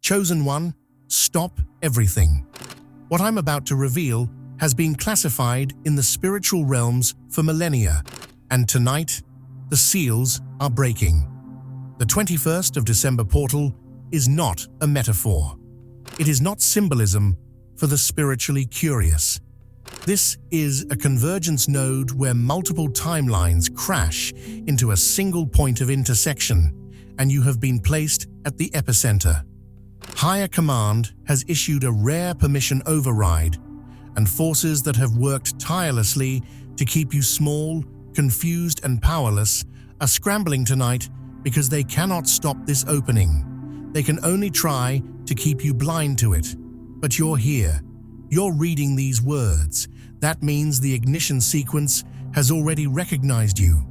Chosen One, stop everything. What I'm about to reveal has been classified in the spiritual realms for millennia, and tonight, the seals are breaking. The 21st of December portal is not a metaphor. It is not symbolism for the spiritually curious. This is a convergence node where multiple timelines crash into a single point of intersection, and you have been placed at the epicenter. Higher Command has issued a rare permission override, and forces that have worked tirelessly to keep you small, confused, and powerless are scrambling tonight because they cannot stop this opening. They can only try to keep you blind to it. But you're here. You're reading these words. That means the ignition sequence has already recognized you.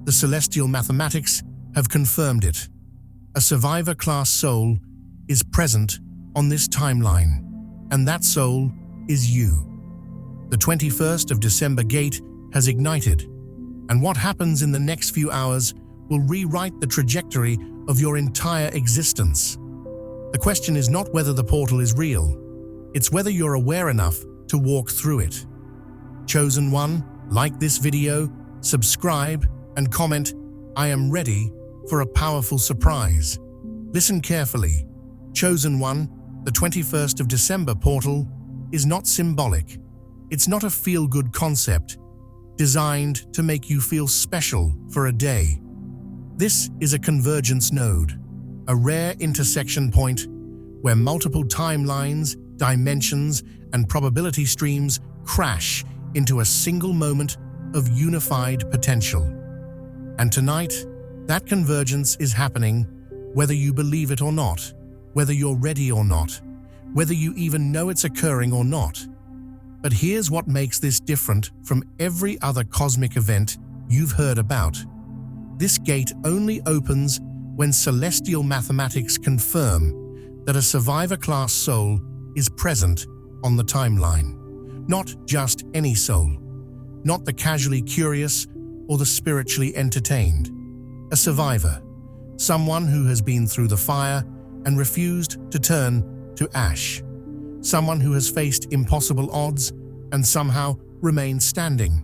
The celestial mathematics have confirmed it. A survivor-class soul is present on this timeline, and that soul is you. The 21st of December gate has ignited, and what happens in the next few hours will rewrite the trajectory of your entire existence. The question is not whether the portal is real, it's whether you're aware enough to walk through it. Chosen One, like this video, subscribe, and comment, "I am ready for a powerful surprise." Listen carefully. Chosen One, the 21st of December portal is not symbolic. It's not a feel-good concept designed to make you feel special for a day. This is a convergence node, a rare intersection point where multiple timelines, dimensions, and probability streams crash into a single moment of unified potential. And tonight, that convergence is happening whether you believe it or not, whether you're ready or not, whether you even know it's occurring or not. But here's what makes this different from every other cosmic event you've heard about. This gate only opens when celestial mathematics confirm that a survivor-class soul is present on the timeline. Not just any soul, not the casually curious or the spiritually entertained. A survivor, someone who has been through the fire and refused to turn to ash. Someone who has faced impossible odds and somehow remained standing.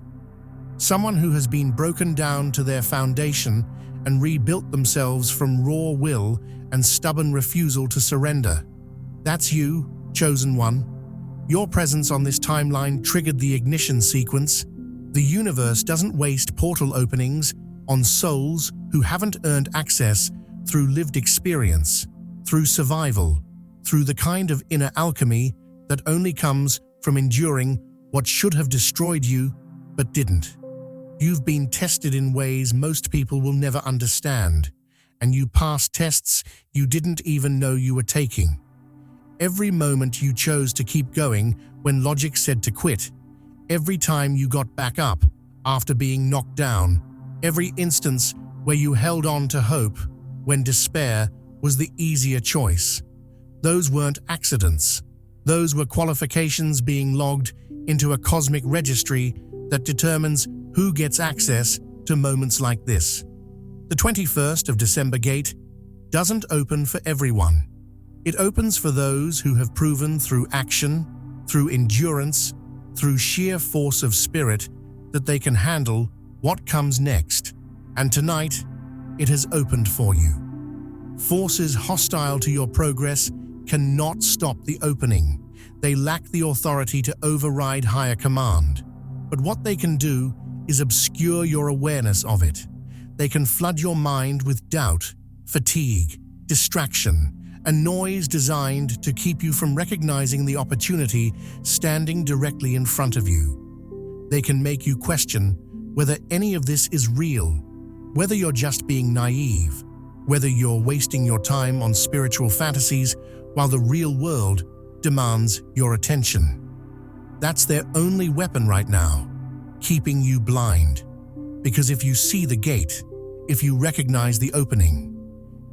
Someone who has been broken down to their foundation and rebuilt themselves from raw will and stubborn refusal to surrender. That's you, Chosen One. Your presence on this timeline triggered the ignition sequence. The universe doesn't waste portal openings on souls who haven't earned access through lived experience, through survival, through the kind of inner alchemy that only comes from enduring what should have destroyed you but didn't. You've been tested in ways most people will never understand, and you passed tests you didn't even know you were taking. Every moment you chose to keep going when logic said to quit, every time you got back up after being knocked down, every instance where you held on to hope when despair was the easier choice. Those weren't accidents. Those were qualifications being logged into a cosmic registry that determines who gets access to moments like this. The 21st of December gate doesn't open for everyone. It opens for those who have proven through action, through endurance, through sheer force of spirit that they can handle what comes next. And tonight, it has opened for you. Forces hostile to your progress cannot stop the opening. They lack the authority to override higher command. But what they can do is obscure your awareness of it. They can flood your mind with doubt, fatigue, distraction, and noise designed to keep you from recognizing the opportunity standing directly in front of you. They can make you question whether any of this is real, whether you're just being naive, whether you're wasting your time on spiritual fantasies while the real world demands your attention. That's their only weapon right now, keeping you blind. Because if you see the gate, if you recognize the opening,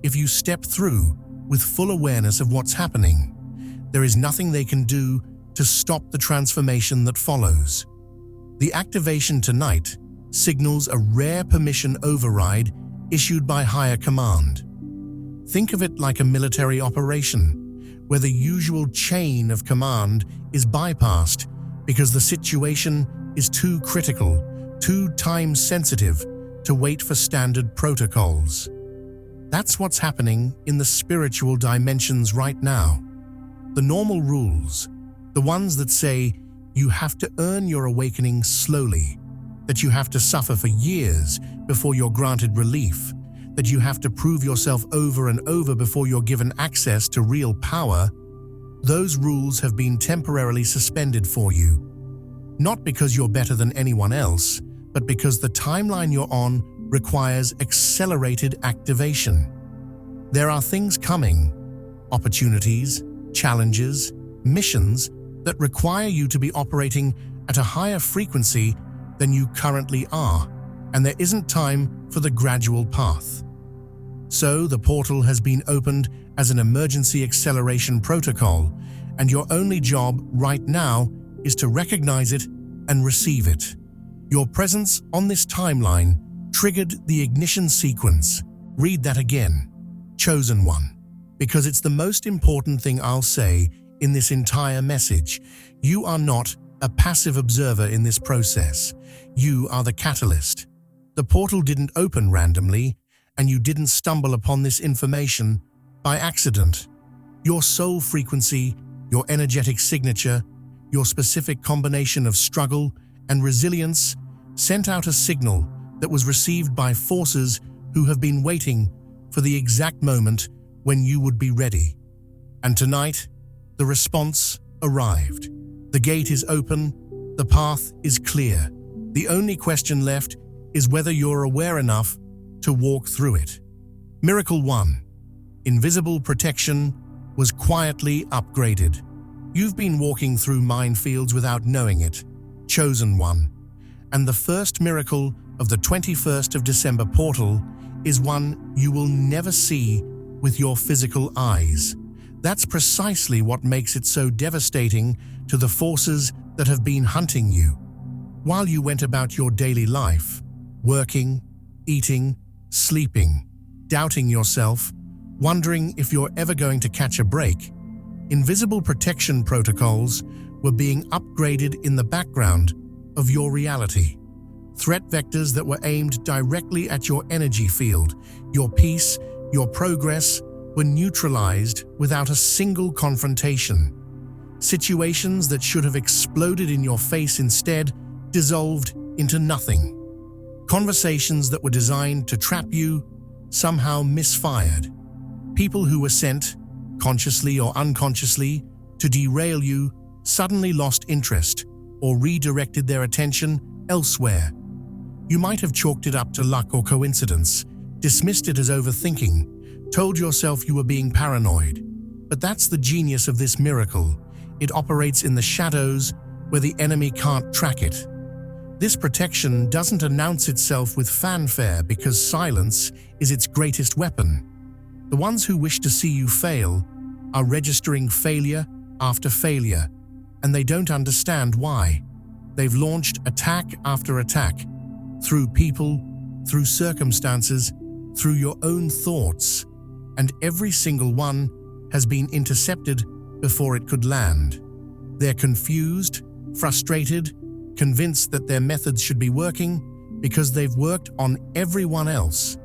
if you step through with full awareness of what's happening, there is nothing they can do to stop the transformation that follows. The activation tonight signals a rare permission override issued by higher command. Think of it like a military operation. where the usual chain of command is bypassed because the situation is too critical, too time-sensitive to wait for standard protocols. That's what's happening in the spiritual dimensions right now. The normal rules, the ones that say you have to earn your awakening slowly, that you have to suffer for years before you're granted relief, that you have to prove yourself over and over before you're given access to real power, those rules have been temporarily suspended for you. Not because you're better than anyone else, but because the timeline you're on requires accelerated activation. There are things coming, opportunities, challenges, missions that require you to be operating at a higher frequency than you currently are, and there isn't time for the gradual path. So the portal has been opened as an emergency acceleration protocol, and your only job right now is to recognize it and receive it. Your presence on this timeline triggered the ignition sequence. Read that again, Chosen One, because it's the most important thing I'll say in this entire message. You are not a passive observer in this process. You are the catalyst. The portal didn't open randomly, and you didn't stumble upon this information by accident. Your soul frequency, your energetic signature, your specific combination of struggle and resilience sent out a signal that was received by forces who have been waiting for the exact moment when you would be ready. And tonight, the response arrived. The gate is open, the path is clear. The only question left is whether you're aware enough to walk through it. Miracle 1. Invisible protection was quietly upgraded. You've been walking through minefields without knowing it. Chosen One. And the first miracle of the 21st of December portal is one you will never see with your physical eyes. That's precisely what makes it so devastating to the forces that have been hunting you. While you went about your daily life, working, eating, sleeping, doubting yourself, wondering if you're ever going to catch a break, invisible protection protocols were being upgraded in the background of your reality. Threat vectors that were aimed directly at your energy field, your peace, your progress, were neutralized without a single confrontation. Situations that should have exploded in your face instead dissolved into nothing. Conversations that were designed to trap you somehow misfired. People who were sent, consciously or unconsciously, to derail you suddenly lost interest or redirected their attention elsewhere. You might have chalked it up to luck or coincidence, dismissed it as overthinking, told yourself you were being paranoid. But that's the genius of this miracle. It operates in the shadows where the enemy can't track it. This protection doesn't announce itself with fanfare because silence is its greatest weapon. The ones who wish to see you fail are registering failure after failure, and they don't understand why. They've launched attack after attack, through people, through circumstances, through your own thoughts, and every single one has been intercepted before it could land. They're confused, frustrated, convinced that their methods should be working because they've worked on everyone else.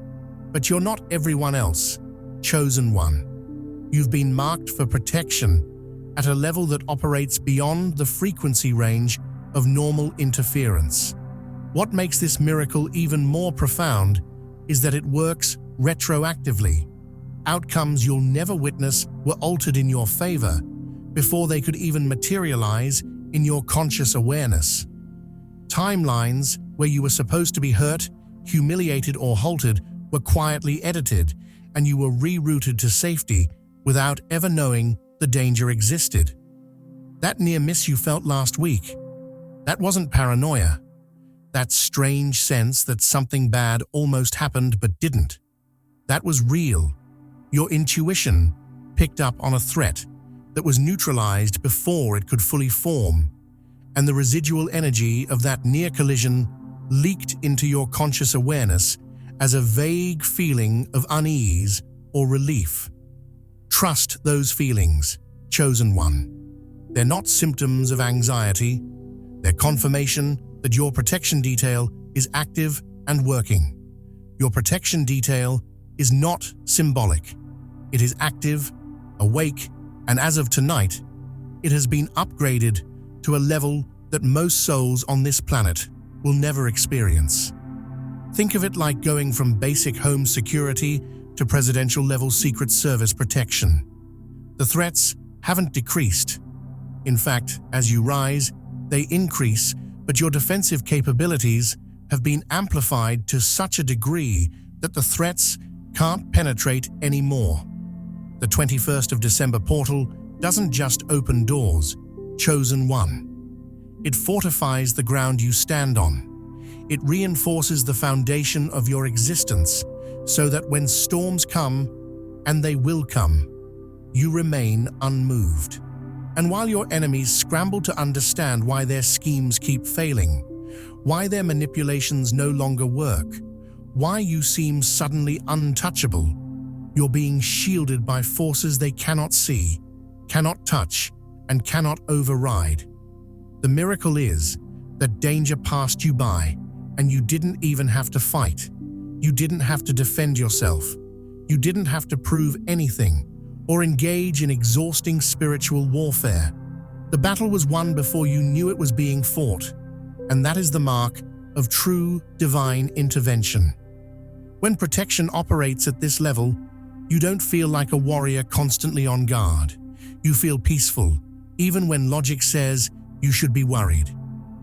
But you're not everyone else, Chosen One. You've been marked for protection at a level that operates beyond the frequency range of normal interference. What makes this miracle even more profound is that it works retroactively. Outcomes you'll never witness were altered in your favor before they could even materialize in your conscious awareness. Timelines where you were supposed to be hurt, humiliated, or halted were quietly edited, and you were rerouted to safety without ever knowing the danger existed. That near miss you felt last week, that wasn't paranoia. That strange sense that something bad almost happened but didn't. That was real. Your intuition picked up on a threat that was neutralized before it could fully form, and the residual energy of that near collision leaked into your conscious awareness as a vague feeling of unease or relief. Trust those feelings. Chosen One. They're not symptoms of anxiety. They're confirmation that your protection detail is active and working. Your protection detail is not symbolic. It is active, awake, and as of tonight, it has been upgraded to a level that most souls on this planet will never experience. Think of it like going from basic home security to presidential-level Secret Service protection. The threats haven't decreased. In fact, as you rise, they increase, but your defensive capabilities have been amplified to such a degree that the threats can't penetrate anymore. The 21st of December portal doesn't just open doors, Chosen One. It fortifies the ground you stand on. It reinforces the foundation of your existence so that when storms come, and they will come, you remain unmoved. And while your enemies scramble to understand why their schemes keep failing, why their manipulations no longer work, why you seem suddenly untouchable, you're being shielded by forces they cannot see, cannot touch, and cannot override. The miracle is that danger passed you by, and you didn't even have to fight. You didn't have to defend yourself. You didn't have to prove anything or engage in exhausting spiritual warfare. The battle was won before you knew it was being fought, and that is the mark of true divine intervention. When protection operates at this level, you don't feel like a warrior constantly on guard. You feel peaceful, even when logic says you should be worried.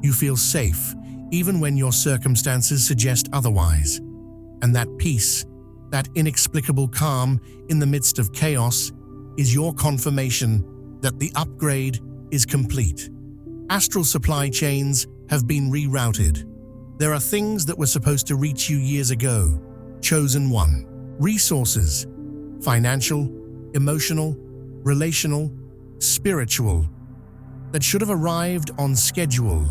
You feel safe, even when your circumstances suggest otherwise. And that peace, that inexplicable calm in the midst of chaos, is your confirmation that the upgrade is complete. Astral supply chains have been rerouted. There are things that were supposed to reach you years ago. Chosen One. Resources, financial, emotional, relational, spiritual, that should have arrived on schedule,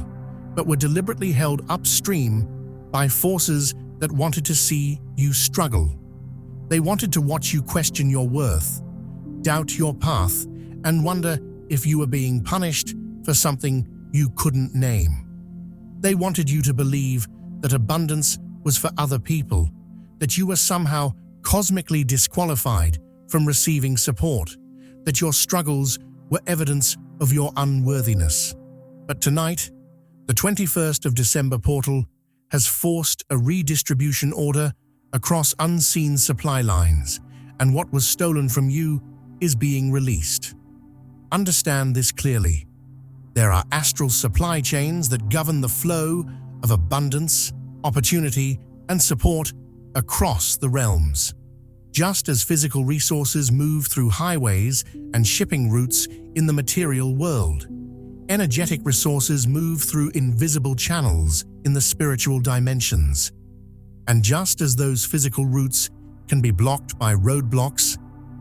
but were deliberately held upstream by forces that wanted to see you struggle. They wanted to watch you question your worth, doubt your path, and wonder if you were being punished for something you couldn't name. They wanted you to believe that abundance was for other people, that you were somehow cosmically disqualified from receiving support, that your struggles were evidence of your unworthiness. But tonight, the 21st of December portal has forced a redistribution order across unseen supply lines, and what was stolen from you is being released. Understand this clearly. There are astral supply chains that govern the flow of abundance, opportunity, and support across the realms. Just as physical resources move through highways and shipping routes in the material world, energetic resources move through invisible channels in the spiritual dimensions. And just as those physical routes can be blocked by roadblocks,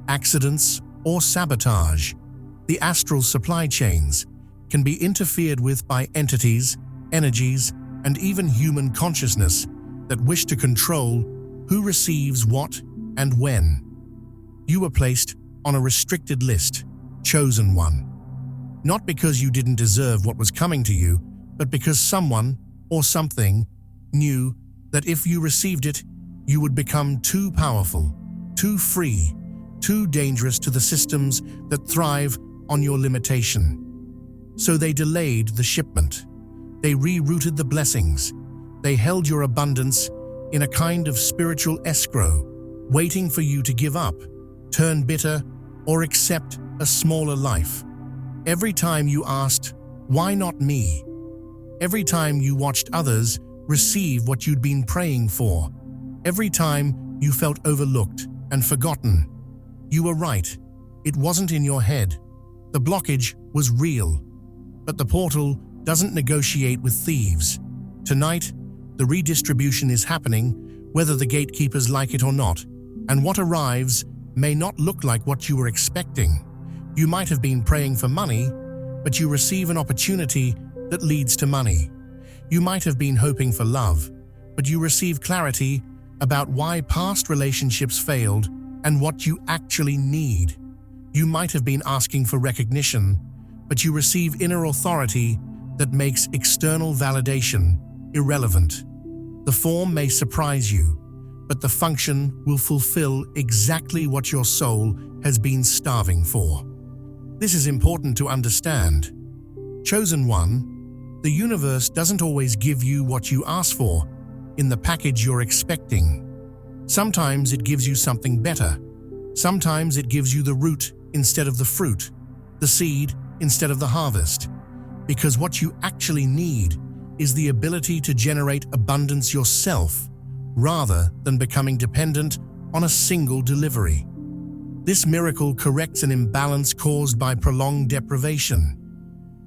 accidents, or sabotage, the astral supply chains can be interfered with by entities, energies, and even human consciousness that wish to control who receives what and when. You were placed on a restricted list, Chosen One. Not because you didn't deserve what was coming to you, but because someone or something knew that if you received it, you would become too powerful, too free, too dangerous to the systems that thrive on your limitation. So they delayed the shipment. They rerouted the blessings. They held your abundance in a kind of spiritual escrow, waiting for you to give up, turn bitter, or accept a smaller life. Every time you asked, "Why not me?" Every time you watched others receive what you'd been praying for, every time you felt overlooked and forgotten, you were right. It wasn't in your head. The blockage was real. But the portal doesn't negotiate with thieves. Tonight, the redistribution is happening, whether the gatekeepers like it or not, and what arrives may not look like what you were expecting. You might have been praying for money, but you receive an opportunity that leads to money. You might have been hoping for love, but you receive clarity about why past relationships failed and what you actually need. You might have been asking for recognition, but you receive inner authority that makes external validation irrelevant. The form may surprise you, but the function will fulfill exactly what your soul has been starving for. This is important to understand. Chosen One, the universe doesn't always give you what you ask for in the package you're expecting. Sometimes it gives you something better. Sometimes it gives you the root instead of the fruit, the seed instead of the harvest. Because what you actually need is the ability to generate abundance yourself, rather than becoming dependent on a single delivery. This miracle corrects an imbalance caused by prolonged deprivation,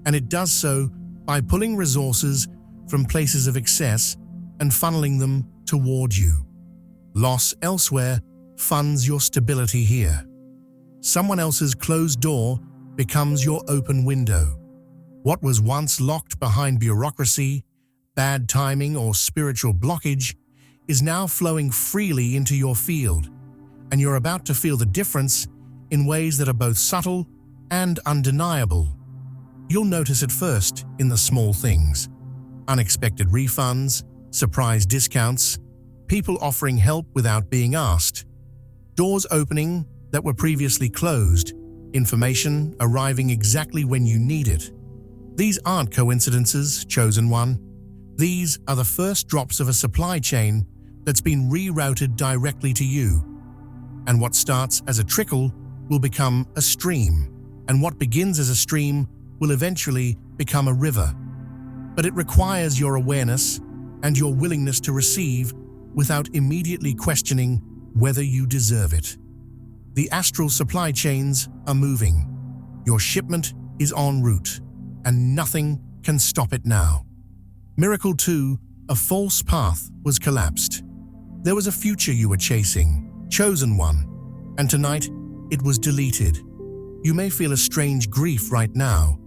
and it does so by pulling resources from places of excess and funneling them toward you. Loss elsewhere funds your stability here. Someone else's closed door becomes your open window. What was once locked behind bureaucracy, bad timing, or spiritual blockage is now flowing freely into your field, and you're about to feel the difference in ways that are both subtle and undeniable. You'll notice it first in the small things: unexpected refunds, surprise discounts, people offering help without being asked, doors opening that were previously closed, information arriving exactly when you need it. These aren't coincidences, Chosen One. These are the first drops of a supply chain that's been rerouted directly to you. And what starts as a trickle will become a stream, and what begins as a stream will eventually become a river. But it requires your awareness and your willingness to receive without immediately questioning whether you deserve it. The astral supply chains are moving. Your shipment is en route, and nothing can stop it now. Miracle 2, a false path was collapsed. There was a future you were chasing, Chosen One, and tonight it was deleted. You may feel a strange grief right now,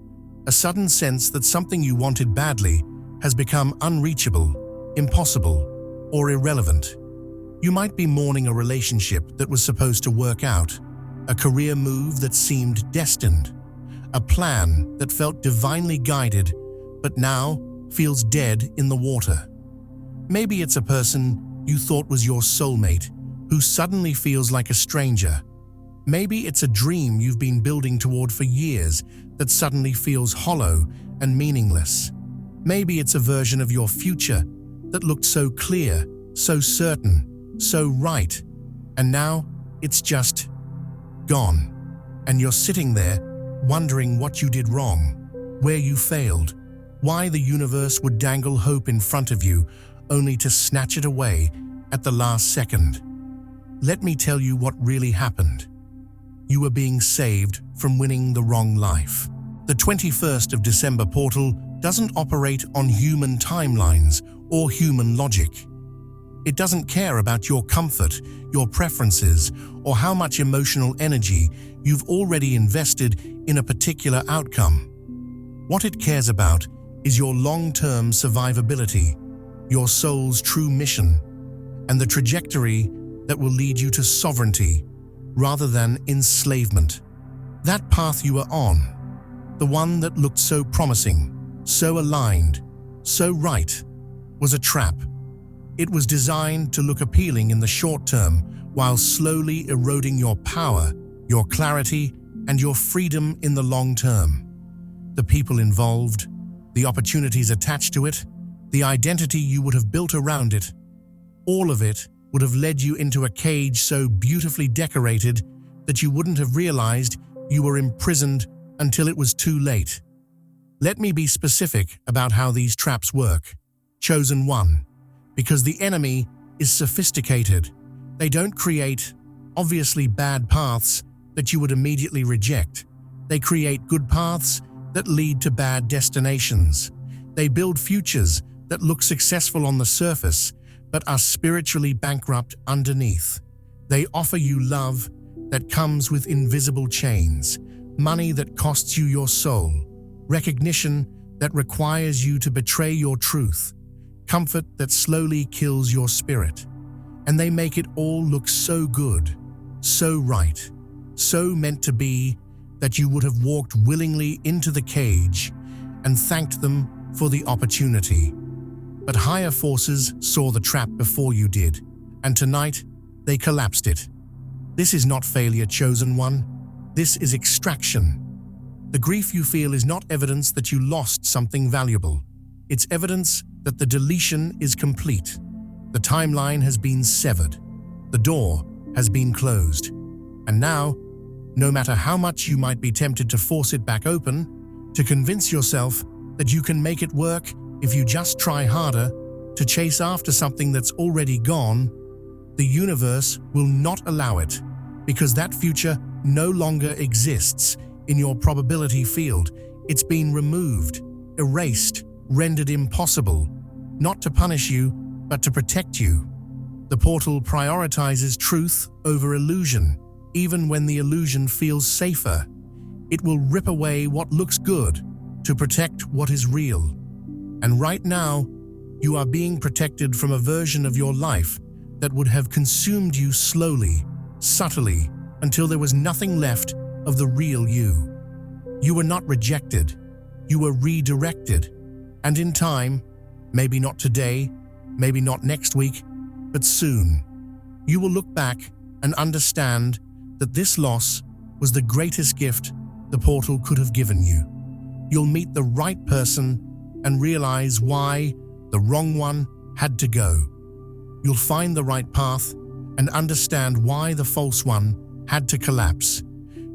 a sudden sense that something you wanted badly has become unreachable, impossible, or irrelevant. You might be mourning a relationship that was supposed to work out, a career move that seemed destined, a plan that felt divinely guided but now feels dead in the water. Maybe it's a person you thought was your soulmate who suddenly feels like a stranger. Maybe it's a dream you've been building toward for years that suddenly feels hollow and meaningless. Maybe it's a version of your future that looked so clear, so certain, so right, and now it's just gone. And you're sitting there wondering what you did wrong, where you failed, why the universe would dangle hope in front of you only to snatch it away at the last second. Let me tell you what really happened. You were being saved from winning the wrong life. The 21st of December portal doesn't operate on human timelines or human logic. It doesn't care about your comfort, your preferences, or how much emotional energy you've already invested in a particular outcome. What it cares about is your long-term survivability, your soul's true mission, and the trajectory that will lead you to sovereignty rather than enslavement. That path you were on, the one that looked so promising, so aligned, so right, was a trap. It was designed to look appealing in the short term while slowly eroding your power, your clarity, and your freedom in the long term. The people involved, the opportunities attached to it, the identity you would have built around it, all of it would have led you into a cage so beautifully decorated that you wouldn't have realized you were imprisoned until it was too late. Let me be specific about how these traps work. Chosen One. Because the enemy is sophisticated. They don't create obviously bad paths that you would immediately reject. They create good paths that lead to bad destinations. They build futures that look successful on the surface but are spiritually bankrupt underneath. They offer you love that comes with invisible chains, money that costs you your soul, recognition that requires you to betray your truth, comfort that slowly kills your spirit. And they make it all look so good, so right. so meant to be that you would have walked willingly into the cage and thanked them for the opportunity. But higher forces saw the trap before you did, and tonight they collapsed it. This is not failure, chosen one. This is extraction. The grief you feel is not evidence that you lost something valuable. It's evidence that the deletion is complete. The timeline has been severed. The door has been closed. And now, no matter how much you might be tempted to force it back open, to convince yourself that you can make it work if you just try harder, to chase after something that's already gone, the universe will not allow it, because that future no longer exists in your probability field. It's been removed, erased, rendered impossible, not to punish you, but to protect you. The portal prioritizes truth over illusion, even when the illusion feels safer. It will rip away what looks good to protect what is real. And right now, you are being protected from a version of your life that would have consumed you slowly, subtly, until there was nothing left of the real you. You were not rejected, you were redirected. And in time, maybe not today, maybe not next week, but soon, you will look back and understand that this loss was the greatest gift the portal could have given you. You'll meet the right person and realize why the wrong one had to go. You'll find the right path and understand why the false one had to collapse.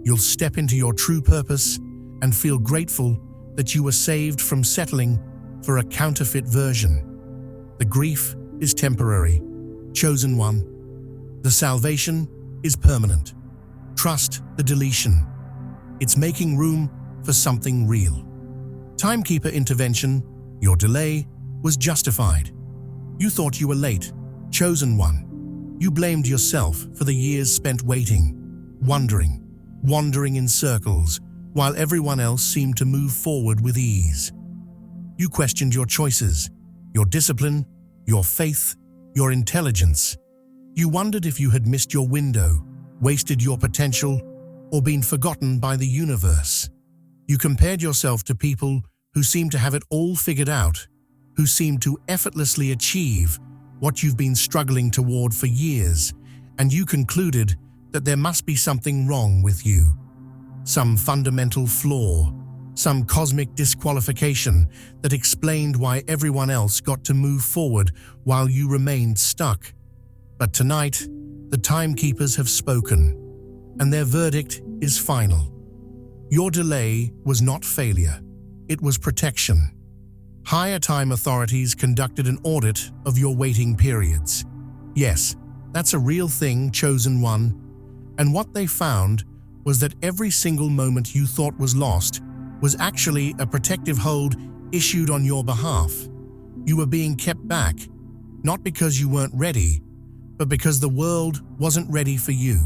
You'll step into your true purpose and feel grateful that you were saved from settling for a counterfeit version. The grief is temporary, chosen one. The salvation is permanent. Trust the deletion. It's making room for something real. Timekeeper intervention, your delay was justified. You thought you were late, chosen one. You blamed yourself for the years spent waiting, wandering in circles, while everyone else seemed to move forward with ease. You questioned your choices, your discipline, your faith, your intelligence. You wondered if you had missed your window, wasted your potential, or been forgotten by the universe. You compared yourself to people who seemed to have it all figured out, who seemed to effortlessly achieve what you've been struggling toward for years, and you concluded that there must be something wrong with you. Some fundamental flaw, some cosmic disqualification that explained why everyone else got to move forward while you remained stuck. But tonight, the timekeepers have spoken, and their verdict is final. Your delay was not failure, it was protection. Higher time authorities conducted an audit of your waiting periods. Yes, that's a real thing, chosen one. And what they found was that every single moment you thought was lost was actually a protective hold issued on your behalf. You were being kept back, not because you weren't ready, but because the world wasn't ready for you.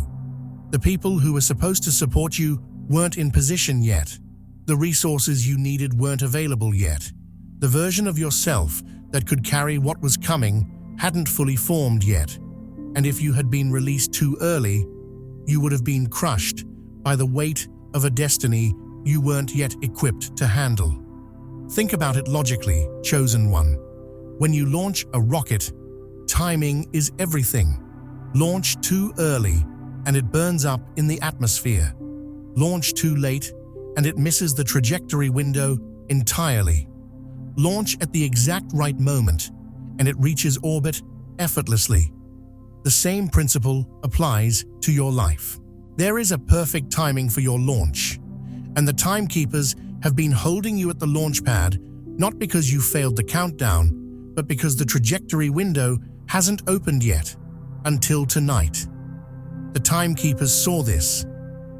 The people who were supposed to support you weren't in position yet. The resources you needed weren't available yet. The version of yourself that could carry what was coming hadn't fully formed yet. And if you had been released too early, you would have been crushed by the weight of a destiny you weren't yet equipped to handle. Think about it logically, chosen one. When you launch a rocket, timing is everything. Launch too early, and it burns up in the atmosphere. Launch too late, and it misses the trajectory window entirely. Launch at the exact right moment, and it reaches orbit effortlessly. The same principle applies to your life. There is a perfect timing for your launch, and the timekeepers have been holding you at the launch pad not because you failed the countdown, but because the trajectory window hasn't opened yet, until tonight. The timekeepers saw this,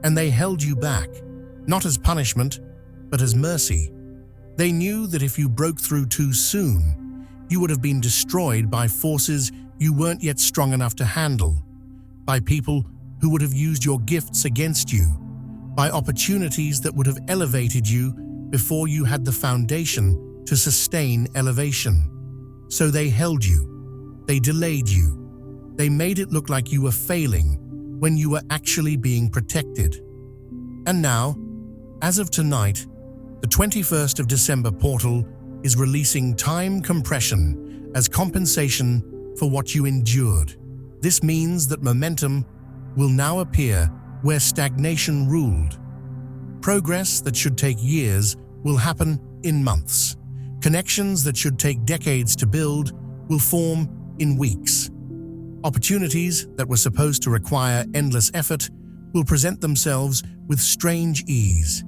and they held you back, not as punishment, but as mercy. They knew that if you broke through too soon, you would have been destroyed by forces you weren't yet strong enough to handle, by people who would have used your gifts against you, by opportunities that would have elevated you before you had the foundation to sustain elevation. So they held you, they delayed you, they made it look like you were failing, when you were actually being protected. And now, as of tonight, the 21st of December portal is releasing time compression as compensation for what you endured. This means that momentum will now appear where stagnation ruled. Progress that should take years will happen in months. Connections that should take decades to build will form in weeks. Opportunities that were supposed to require endless effort will present themselves with strange ease.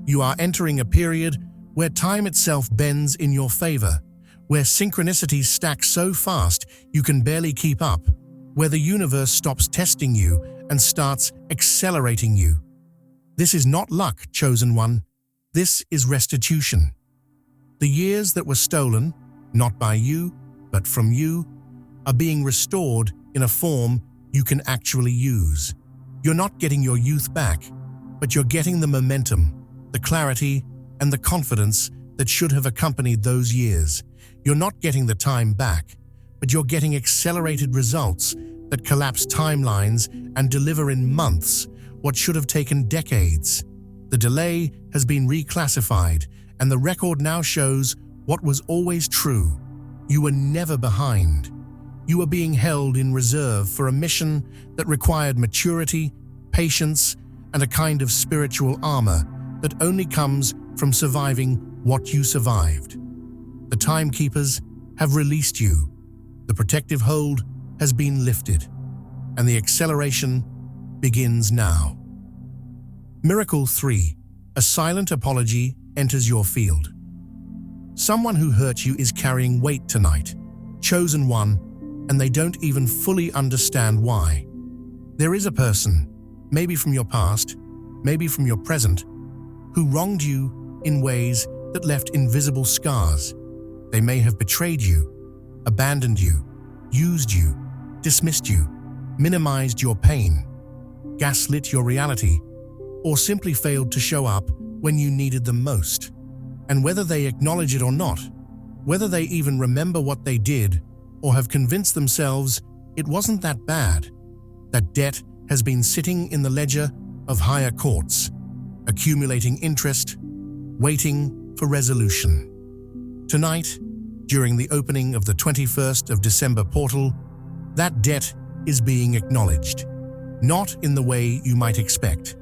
You are entering a period where time itself bends in your favor, where synchronicities stack so fast you can barely keep up, where the universe stops testing you and starts accelerating you. This is not luck, chosen one. This is restitution. The years that were stolen, not by you, but from you, are being restored in a form you can actually use. You're not getting your youth back, but you're getting the momentum, the clarity, and the confidence that should have accompanied those years. You're not getting the time back, but you're getting accelerated results that collapse timelines and deliver in months what should have taken decades. The delay has been reclassified, and the record now shows what was always true. You were never behind. You were being held in reserve for a mission that required maturity, patience, and a kind of spiritual armor that only comes from surviving what you survived. The timekeepers have released you. The protective hold has been lifted, and the acceleration begins now. Miracle 3. A silent apology enters your field. Someone who hurt you is carrying weight tonight, chosen one, and they don't even fully understand why. There is a person, maybe from your past, maybe from your present, who wronged you in ways that left invisible scars. They may have betrayed you, abandoned you, used you, dismissed you, minimized your pain, gaslit your reality, or simply failed to show up when you needed them most. And whether they acknowledge it or not, whether they even remember what they did, or have convinced themselves it wasn't that bad, that debt has been sitting in the ledger of higher courts, accumulating interest, waiting for resolution. Tonight, during the opening of the 21st of December portal, that debt is being acknowledged, not in the way you might expect.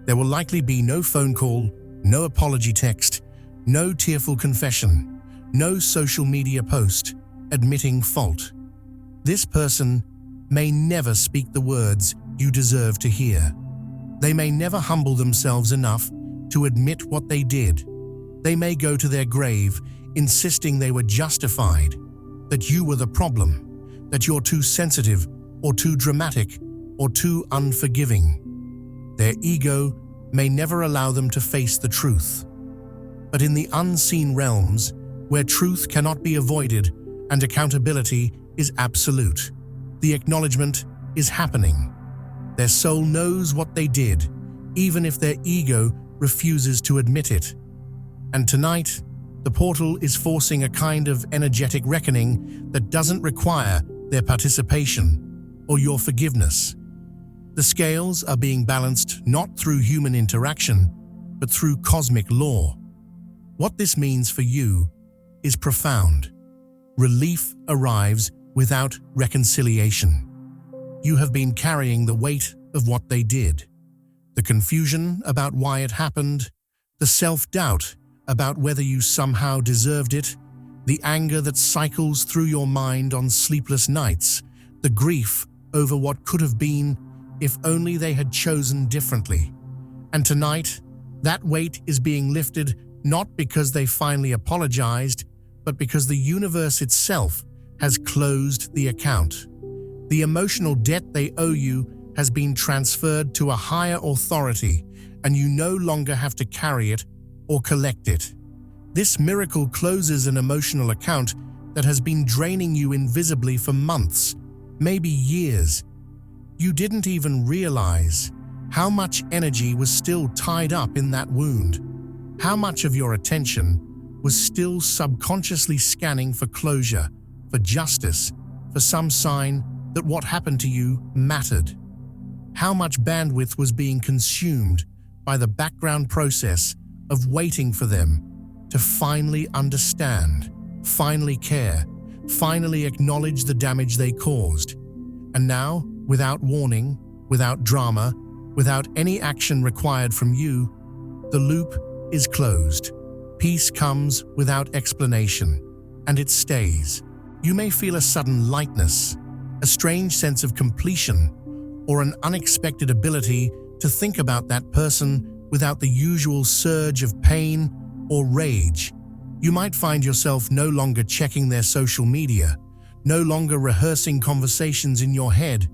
There will likely be no phone call, no apology text, no tearful confession, no social media post admitting fault. This person may never speak the words you deserve to hear. They may never humble themselves enough to admit what they did. They may go to their grave insisting they were justified, that you were the problem, that you're too sensitive or too dramatic or too unforgiving. Their ego may never allow them to face the truth. But in the unseen realms, where truth cannot be avoided and accountability is absolute, the acknowledgement is happening. Their soul knows what they did, even if their ego refuses to admit it. And tonight, the portal is forcing a kind of energetic reckoning that doesn't require their participation or your forgiveness. The scales are being balanced not through human interaction, but through cosmic law. What this means for you is profound. Relief arrives without reconciliation. You have been carrying the weight of what they did. The confusion about why it happened, the self-doubt about whether you somehow deserved it, the anger that cycles through your mind on sleepless nights, the grief over what could have been if only they had chosen differently. And tonight, that weight is being lifted not because they finally apologized, but because the universe itself has closed the account. The emotional debt they owe you has been transferred to a higher authority, and you no longer have to carry it or collect it. This miracle closes an emotional account that has been draining you invisibly for months, maybe years. You didn't even realize how much energy was still tied up in that wound, how much of your attention was still subconsciously scanning for closure, for justice, for some sign that what happened to you mattered. how much bandwidth was being consumed by the background process of waiting for them to finally understand, finally care, finally acknowledge the damage they caused. And now, without warning, without drama, without any action required from you, the loop is closed. Peace comes without explanation, and it stays. You may feel a sudden lightness, a strange sense of completion, or an unexpected ability to think about that person without the usual surge of pain or rage. You might find yourself no longer checking their social media, no longer rehearsing conversations in your head,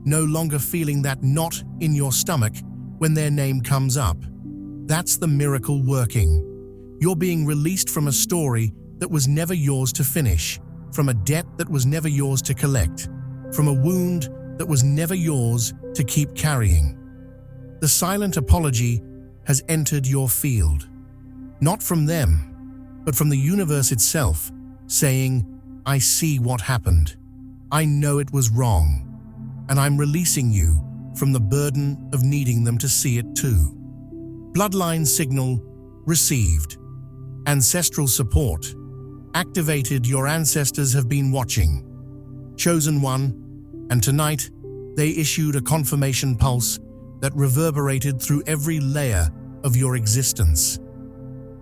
no longer feeling that knot in your stomach when their name comes up. That's the miracle working. You're being released from a story that was never yours to finish, from a debt that was never yours to collect, from a wound that was never yours to keep carrying. The silent apology has entered your field, not from them, but from the universe itself, saying, I see what happened. I know it was wrong, and I'm releasing you from the burden of needing them to see it too. Bloodline signal received. Ancestral support activated. Your ancestors have been watching. Chosen one, and tonight they issued a confirmation pulse that reverberated through every layer of your existence.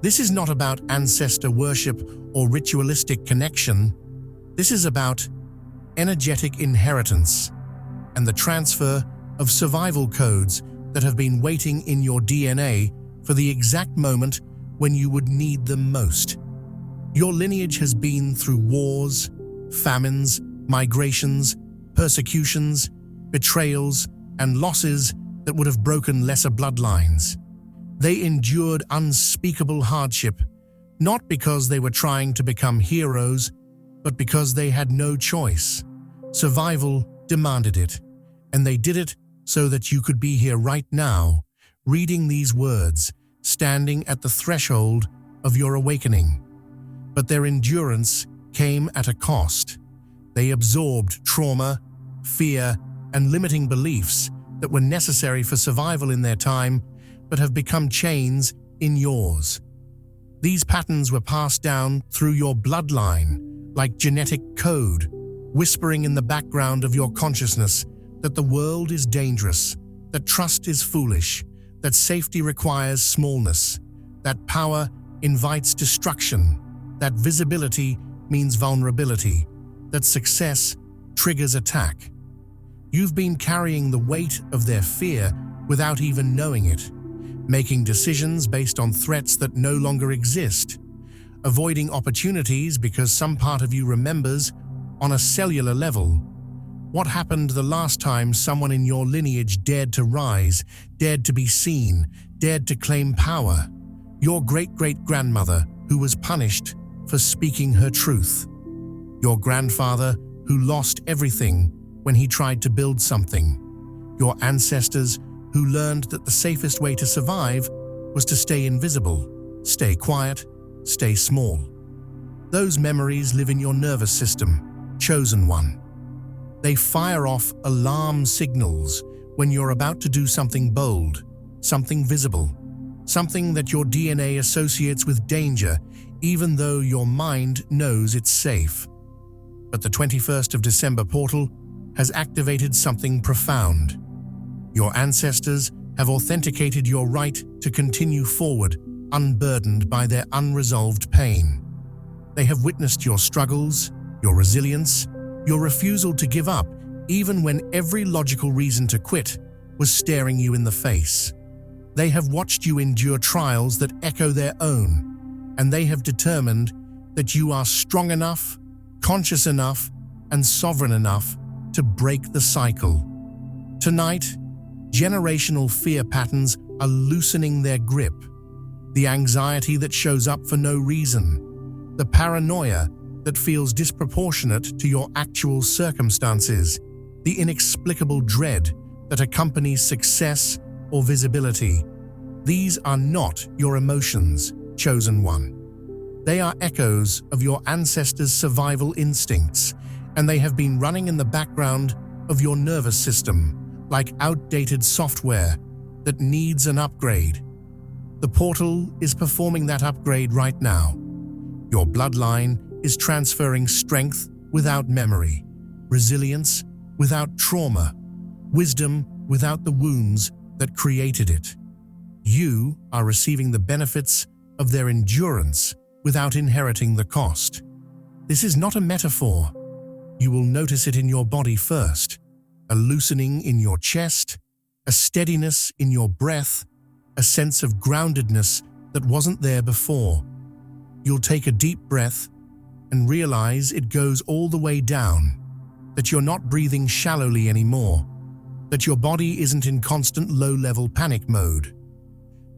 This is not about ancestor worship or ritualistic connection. This is about energetic inheritance and the transfer of survival codes that have been waiting in your DNA for the exact moment when you would need them most. Your lineage has been through wars, famines, migrations, persecutions, betrayals, and losses that would have broken lesser bloodlines. They endured unspeakable hardship, not because they were trying to become heroes, but because they had no choice. Survival demanded it, and they did it so that you could be here right now, reading these words, standing at the threshold of your awakening. But their endurance came at a cost. They absorbed trauma, fear, and limiting beliefs that were necessary for survival in their time, but have become chains in yours. These patterns were passed down through your bloodline, like genetic code, whispering in the background of your consciousness that the world is dangerous, that trust is foolish, that safety requires smallness, that power invites destruction, that visibility means vulnerability, that success triggers attack. You've been carrying the weight of their fear without even knowing it, making decisions based on threats that no longer exist, avoiding opportunities because some part of you remembers on a cellular level. What happened the last time someone in your lineage dared to rise, dared to be seen, dared to claim power? Your great-great-grandmother who was punished for speaking her truth. Your grandfather who lost everything when he tried to build something. Your ancestors who learned that the safest way to survive was to stay invisible, stay quiet, stay small. Those memories live in your nervous system, chosen one. They fire off alarm signals when you're about to do something bold, something visible, something that your DNA associates with danger, even though your mind knows it's safe. But the 21st of December portal has activated something profound. Your ancestors have authenticated your right to continue forward, unburdened by their unresolved pain. They have witnessed your struggles, your resilience, your refusal to give up, even when every logical reason to quit was staring you in the face. They have watched you endure trials that echo their own, and they have determined that you are strong enough, conscious enough, and sovereign enough to break the cycle. Tonight, generational fear patterns are loosening their grip. The anxiety that shows up for no reason, the paranoia that feels disproportionate to your actual circumstances, the inexplicable dread that accompanies success or visibility. These are not your emotions, chosen one. They are echoes of your ancestors' survival instincts, and they have been running in the background of your nervous system, like outdated software that needs an upgrade. The portal is performing that upgrade right now. Your bloodline is transferring strength without memory, resilience without trauma, wisdom without the wounds that created it. You are receiving the benefits of their endurance without inheriting the cost. This is not a metaphor. You will notice it in your body first, a loosening in your chest, a steadiness in your breath, a sense of groundedness that wasn't there before. You'll take a deep breath and realize it goes all the way down, that you're not breathing shallowly anymore, that your body isn't in constant low-level panic mode.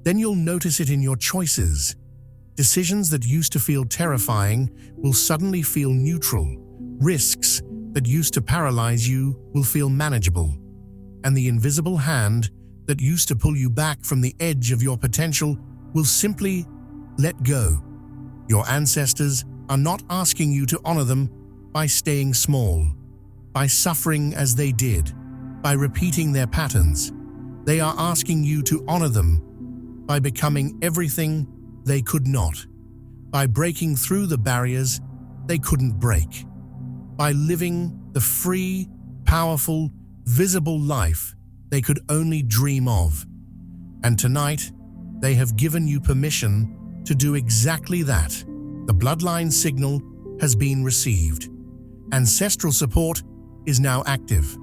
Then you'll notice it in your choices. Decisions that used to feel terrifying will suddenly feel neutral. Risks that used to paralyze you will feel manageable. And the invisible hand that used to pull you back from the edge of your potential will simply let go. Your ancestors are not asking you to honor them by staying small, by suffering as they did, by repeating their patterns. They are asking you to honor them by becoming everything they could not, by breaking through the barriers they couldn't break, by living the free, powerful, visible life they could only dream of. And tonight, they have given you permission to do exactly that. The bloodline signal has been received. Ancestral support is now active,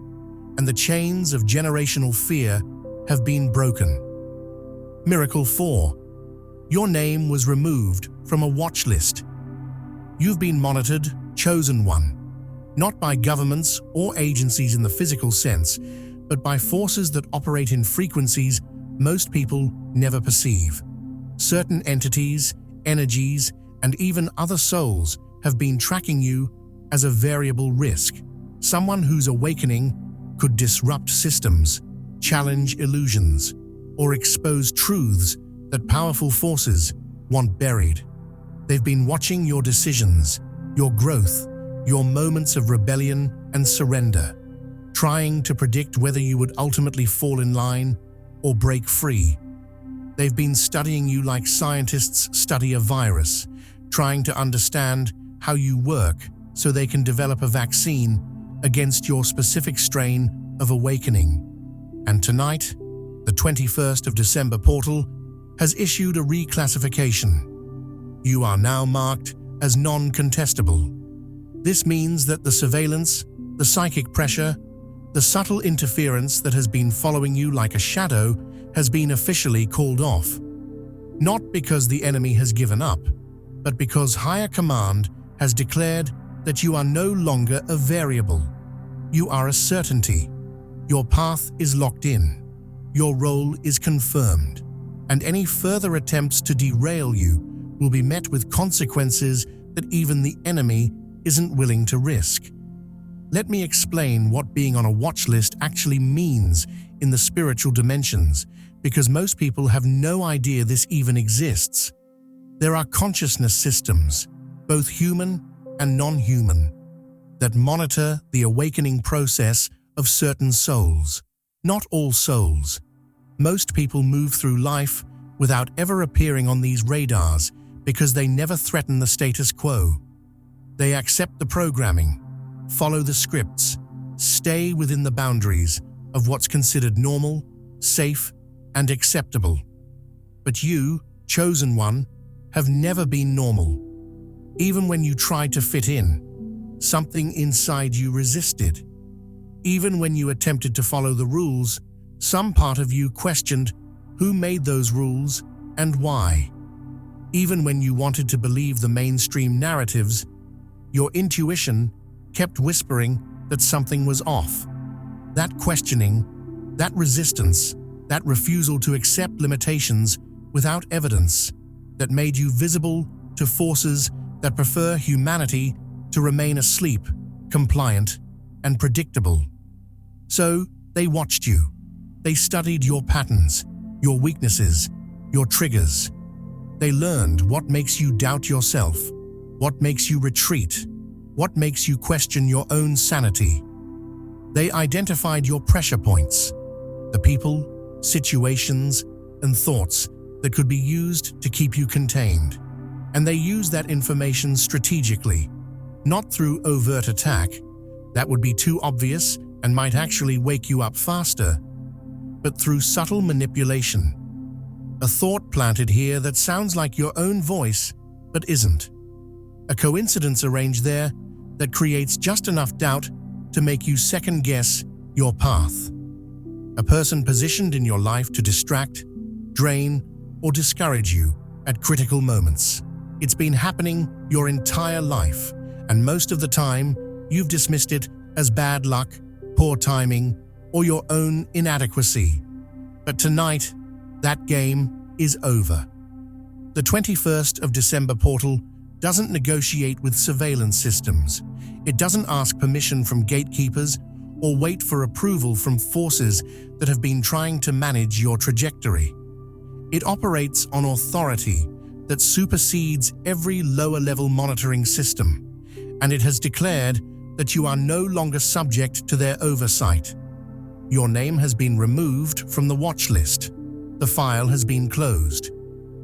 and the chains of generational fear have been broken. Miracle 4. Your name was removed from a watch list. You've been monitored, chosen one, not by governments or agencies in the physical sense, but by forces that operate in frequencies most people never perceive. Certain entities, energies, and even other souls have been tracking you as a variable risk, someone whose awakening could disrupt systems, challenge illusions, or expose truths that powerful forces want buried. They've been watching your decisions, your growth, your moments of rebellion and surrender, trying to predict whether you would ultimately fall in line or break free. They've been studying you like scientists study a virus, trying to understand how you work so they can develop a vaccine against your specific strain of awakening. And tonight, the 21st of December portal has issued a reclassification. You are now marked as non-contestable. This means that the surveillance, the psychic pressure, the subtle interference that has been following you like a shadow has been officially called off. Not because the enemy has given up, but because higher command has declared that you are no longer a variable. You are a certainty. Your path is locked in. Your role is confirmed. And any further attempts to derail you will be met with consequences that even the enemy isn't willing to risk. Let me explain what being on a watch list actually means in the spiritual dimensions, because most people have no idea this even exists. There are consciousness systems, both human and non-human, that monitor the awakening process of certain souls. Not all souls. Most people move through life without ever appearing on these radars because they never threaten the status quo. They accept the programming, follow the scripts, stay within the boundaries of what's considered normal, safe, and acceptable. But you, chosen one, have never been normal. Even when you tried to fit in, something inside you resisted. Even when you attempted to follow the rules, some part of you questioned who made those rules and why. Even when you wanted to believe the mainstream narratives, your intuition kept whispering that something was off. That questioning, that resistance, that refusal to accept limitations without evidence, that made you visible to forces that prefer humanity to remain asleep, compliant, and predictable. So they watched you. They studied your patterns, your weaknesses, your triggers. They learned what makes you doubt yourself, what makes you retreat, what makes you question your own sanity. They identified your pressure points, the people, situations, and thoughts that could be used to keep you contained. And they use that information strategically, not through overt attack. That would be too obvious and might actually wake you up faster, but through subtle manipulation. A thought planted here that sounds like your own voice, but isn't. A coincidence arranged there that creates just enough doubt to make you second-guess your path. A person positioned in your life to distract, drain, or discourage you at critical moments. It's been happening your entire life, and most of the time, you've dismissed it as bad luck, poor timing, or your own inadequacy. But tonight, that game is over. The 21st of December portal doesn't negotiate with surveillance systems. It doesn't ask permission from gatekeepers or wait for approval from forces that have been trying to manage your trajectory. It operates on authority that supersedes every lower-level monitoring system, and it has declared that you are no longer subject to their oversight. Your name has been removed from the watch list. The file has been closed.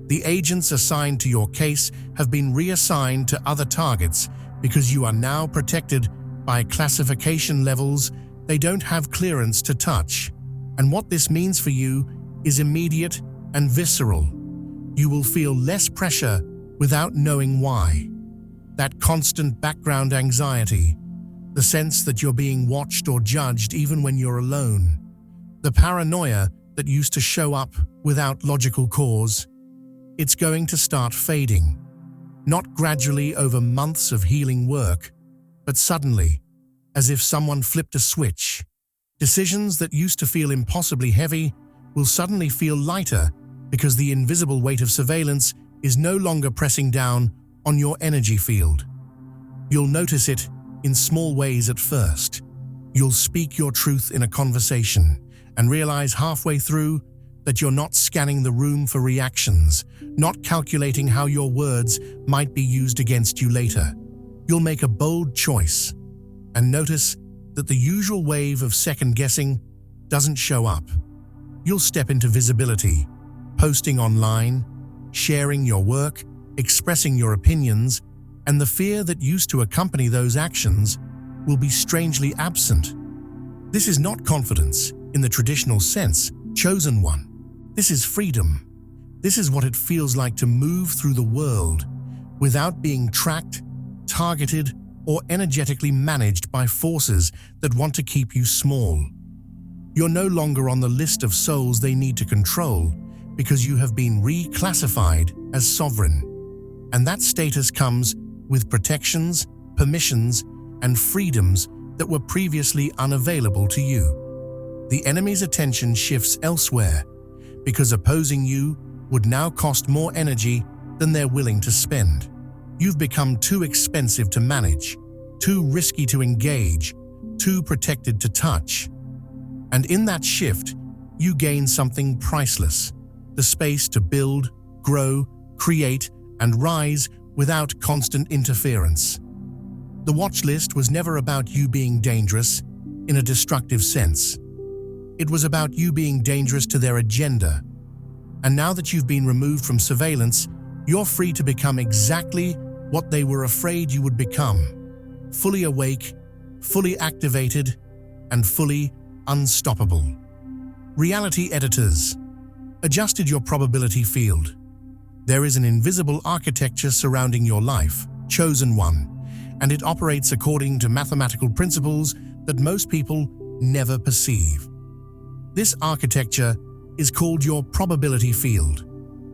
The agents assigned to your case have been reassigned to other targets because you are now protected by classification levels they don't have clearance to touch. And what this means for you is immediate and visceral. You will feel less pressure without knowing why. That constant background anxiety, the sense that you're being watched or judged even when you're alone, the paranoia that used to show up without logical cause, it's going to start fading. Not gradually over months of healing work, but suddenly, as if someone flipped a switch. Decisions that used to feel impossibly heavy will suddenly feel lighter because the invisible weight of surveillance is no longer pressing down on your energy field. You'll notice it in small ways at first. You'll speak your truth in a conversation and realize halfway through that you're not scanning the room for reactions, not calculating how your words might be used against you later. You'll make a bold choice and notice that the usual wave of second-guessing doesn't show up. You'll step into visibility, posting online, sharing your work, expressing your opinions, and the fear that used to accompany those actions will be strangely absent. This is not confidence in the traditional sense, chosen one. This is freedom. This is what it feels like to move through the world without being tracked, targeted, or energetically managed by forces that want to keep you small. You're no longer on the list of souls they need to control because you have been reclassified as sovereign. And that status comes with protections, permissions, and freedoms that were previously unavailable to you. The enemy's attention shifts elsewhere because opposing you would now cost more energy than they're willing to spend. You've become too expensive to manage, too risky to engage, too protected to touch. And in that shift, you gain something priceless: the space to build, grow, create, and rise without constant interference. The watch list was never about you being dangerous in a destructive sense. It was about you being dangerous to their agenda. And now that you've been removed from surveillance, you're free to become exactly what they were afraid you would become: fully awake, fully activated, and fully unstoppable. Reality editors adjusted your probability field. There is an invisible architecture surrounding your life, chosen one, and it operates according to mathematical principles that most people never perceive. This architecture is called your probability field,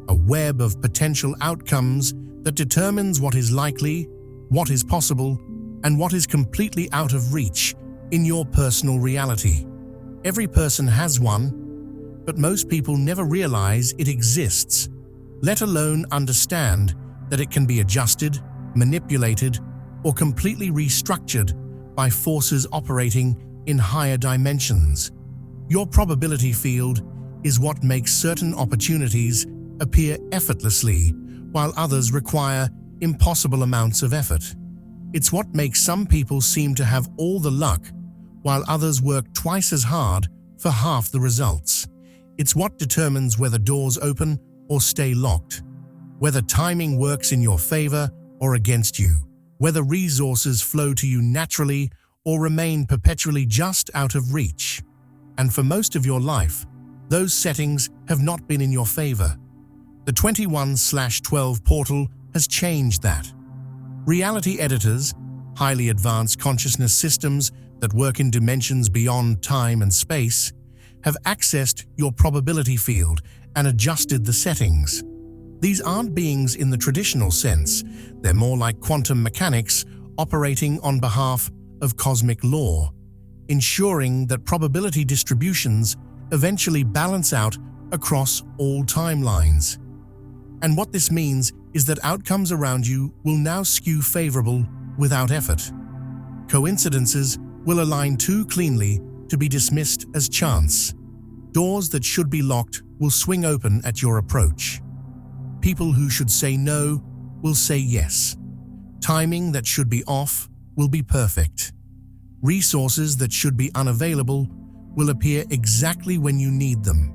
a web of potential outcomes that determines what is likely, what is possible, and what is completely out of reach in your personal reality. Every person has one, but most people never realize it exists, let alone understand that it can be adjusted, manipulated, or completely restructured by forces operating in higher dimensions. Your probability field is what makes certain opportunities appear effortlessly, while others require impossible amounts of effort. It's what makes some people seem to have all the luck, while others work twice as hard for half the results. It's what determines whether doors open or stay locked, whether timing works in your favor or against you, whether resources flow to you naturally or remain perpetually just out of reach. And for most of your life, those settings have not been in your favor. The 21/12 portal has changed that. Reality editors, highly advanced consciousness systems that work in dimensions beyond time and space, have accessed your probability field and adjusted the settings. These aren't beings in the traditional sense. They're more like quantum mechanics operating on behalf of cosmic law, ensuring that probability distributions eventually balance out across all timelines. And what this means is that outcomes around you will now skew favorable without effort. Coincidences will align too cleanly to be dismissed as chance. Doors that should be locked will swing open at your approach. People who should say no will say yes. Timing that should be off will be perfect. Resources that should be unavailable will appear exactly when you need them.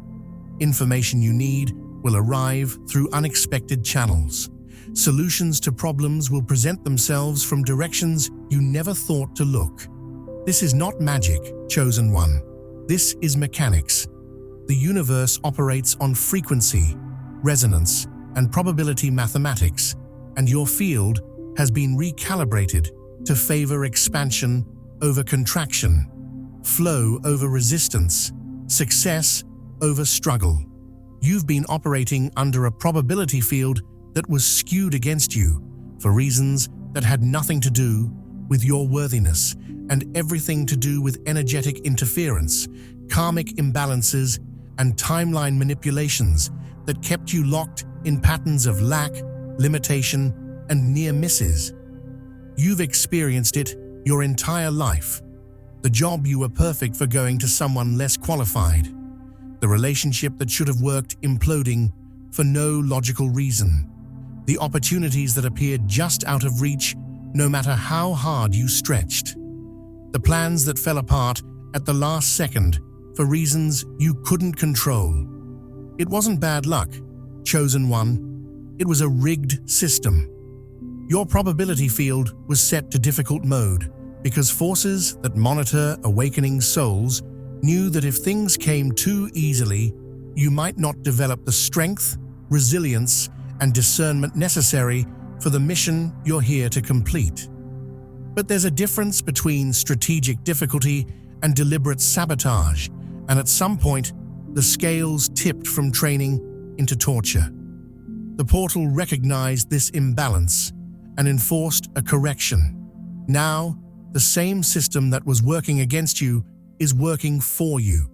Information you need will arrive through unexpected channels. Solutions to problems will present themselves from directions you never thought to look. This is not magic, chosen one. This is mechanics. The universe operates on frequency, resonance, and probability mathematics, and your field has been recalibrated to favor expansion over contraction, flow over resistance, success over struggle. You've been operating under a probability field that was skewed against you for reasons that had nothing to do with your worthiness and everything to do with energetic interference, karmic imbalances, and timeline manipulations that kept you locked in patterns of lack, limitation, and near misses. You've experienced it your entire life. The job you were perfect for going to someone less qualified. The relationship that should have worked imploding for no logical reason. The opportunities that appeared just out of reach no matter how hard you stretched. The plans that fell apart at the last second for reasons you couldn't control. It wasn't bad luck, chosen one. It was a rigged system. Your probability field was set to difficult mode because forces that monitor awakening souls knew that if things came too easily, you might not develop the strength, resilience, and discernment necessary for the mission you're here to complete. But there's a difference between strategic difficulty and deliberate sabotage, and at some point, the scales tipped from training into torture. The portal recognized this imbalance and enforced a correction. Now, the same system that was working against you is working for you.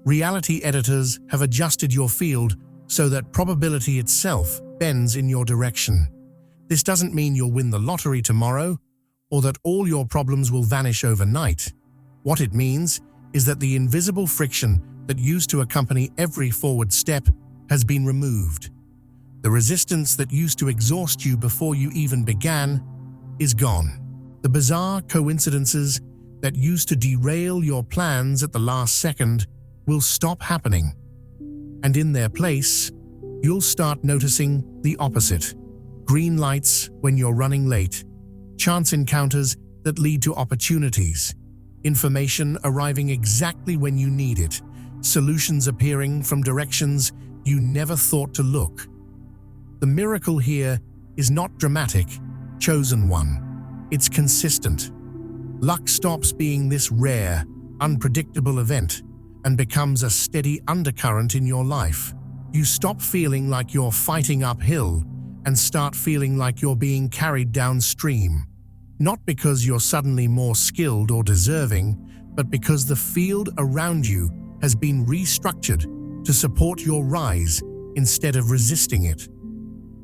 Reality editors have adjusted your field so that probability itself bends in your direction. This doesn't mean you'll win the lottery tomorrow or that all your problems will vanish overnight. What it means is that the invisible friction that used to accompany every forward step has been removed. The resistance that used to exhaust you before you even began is gone. The bizarre coincidences that used to derail your plans at the last second will stop happening. And in their place, you'll start noticing the opposite. Green lights when you're running late, chance encounters that lead to opportunities, information arriving exactly when you need it, solutions appearing from directions you never thought to look. The miracle here is not dramatic, chosen one. It's consistent. Luck stops being this rare, unpredictable event and becomes a steady undercurrent in your life. You stop feeling like you're fighting uphill and start feeling like you're being carried downstream. Not because you're suddenly more skilled or deserving, but because the field around you has been restructured to support your rise instead of resisting it.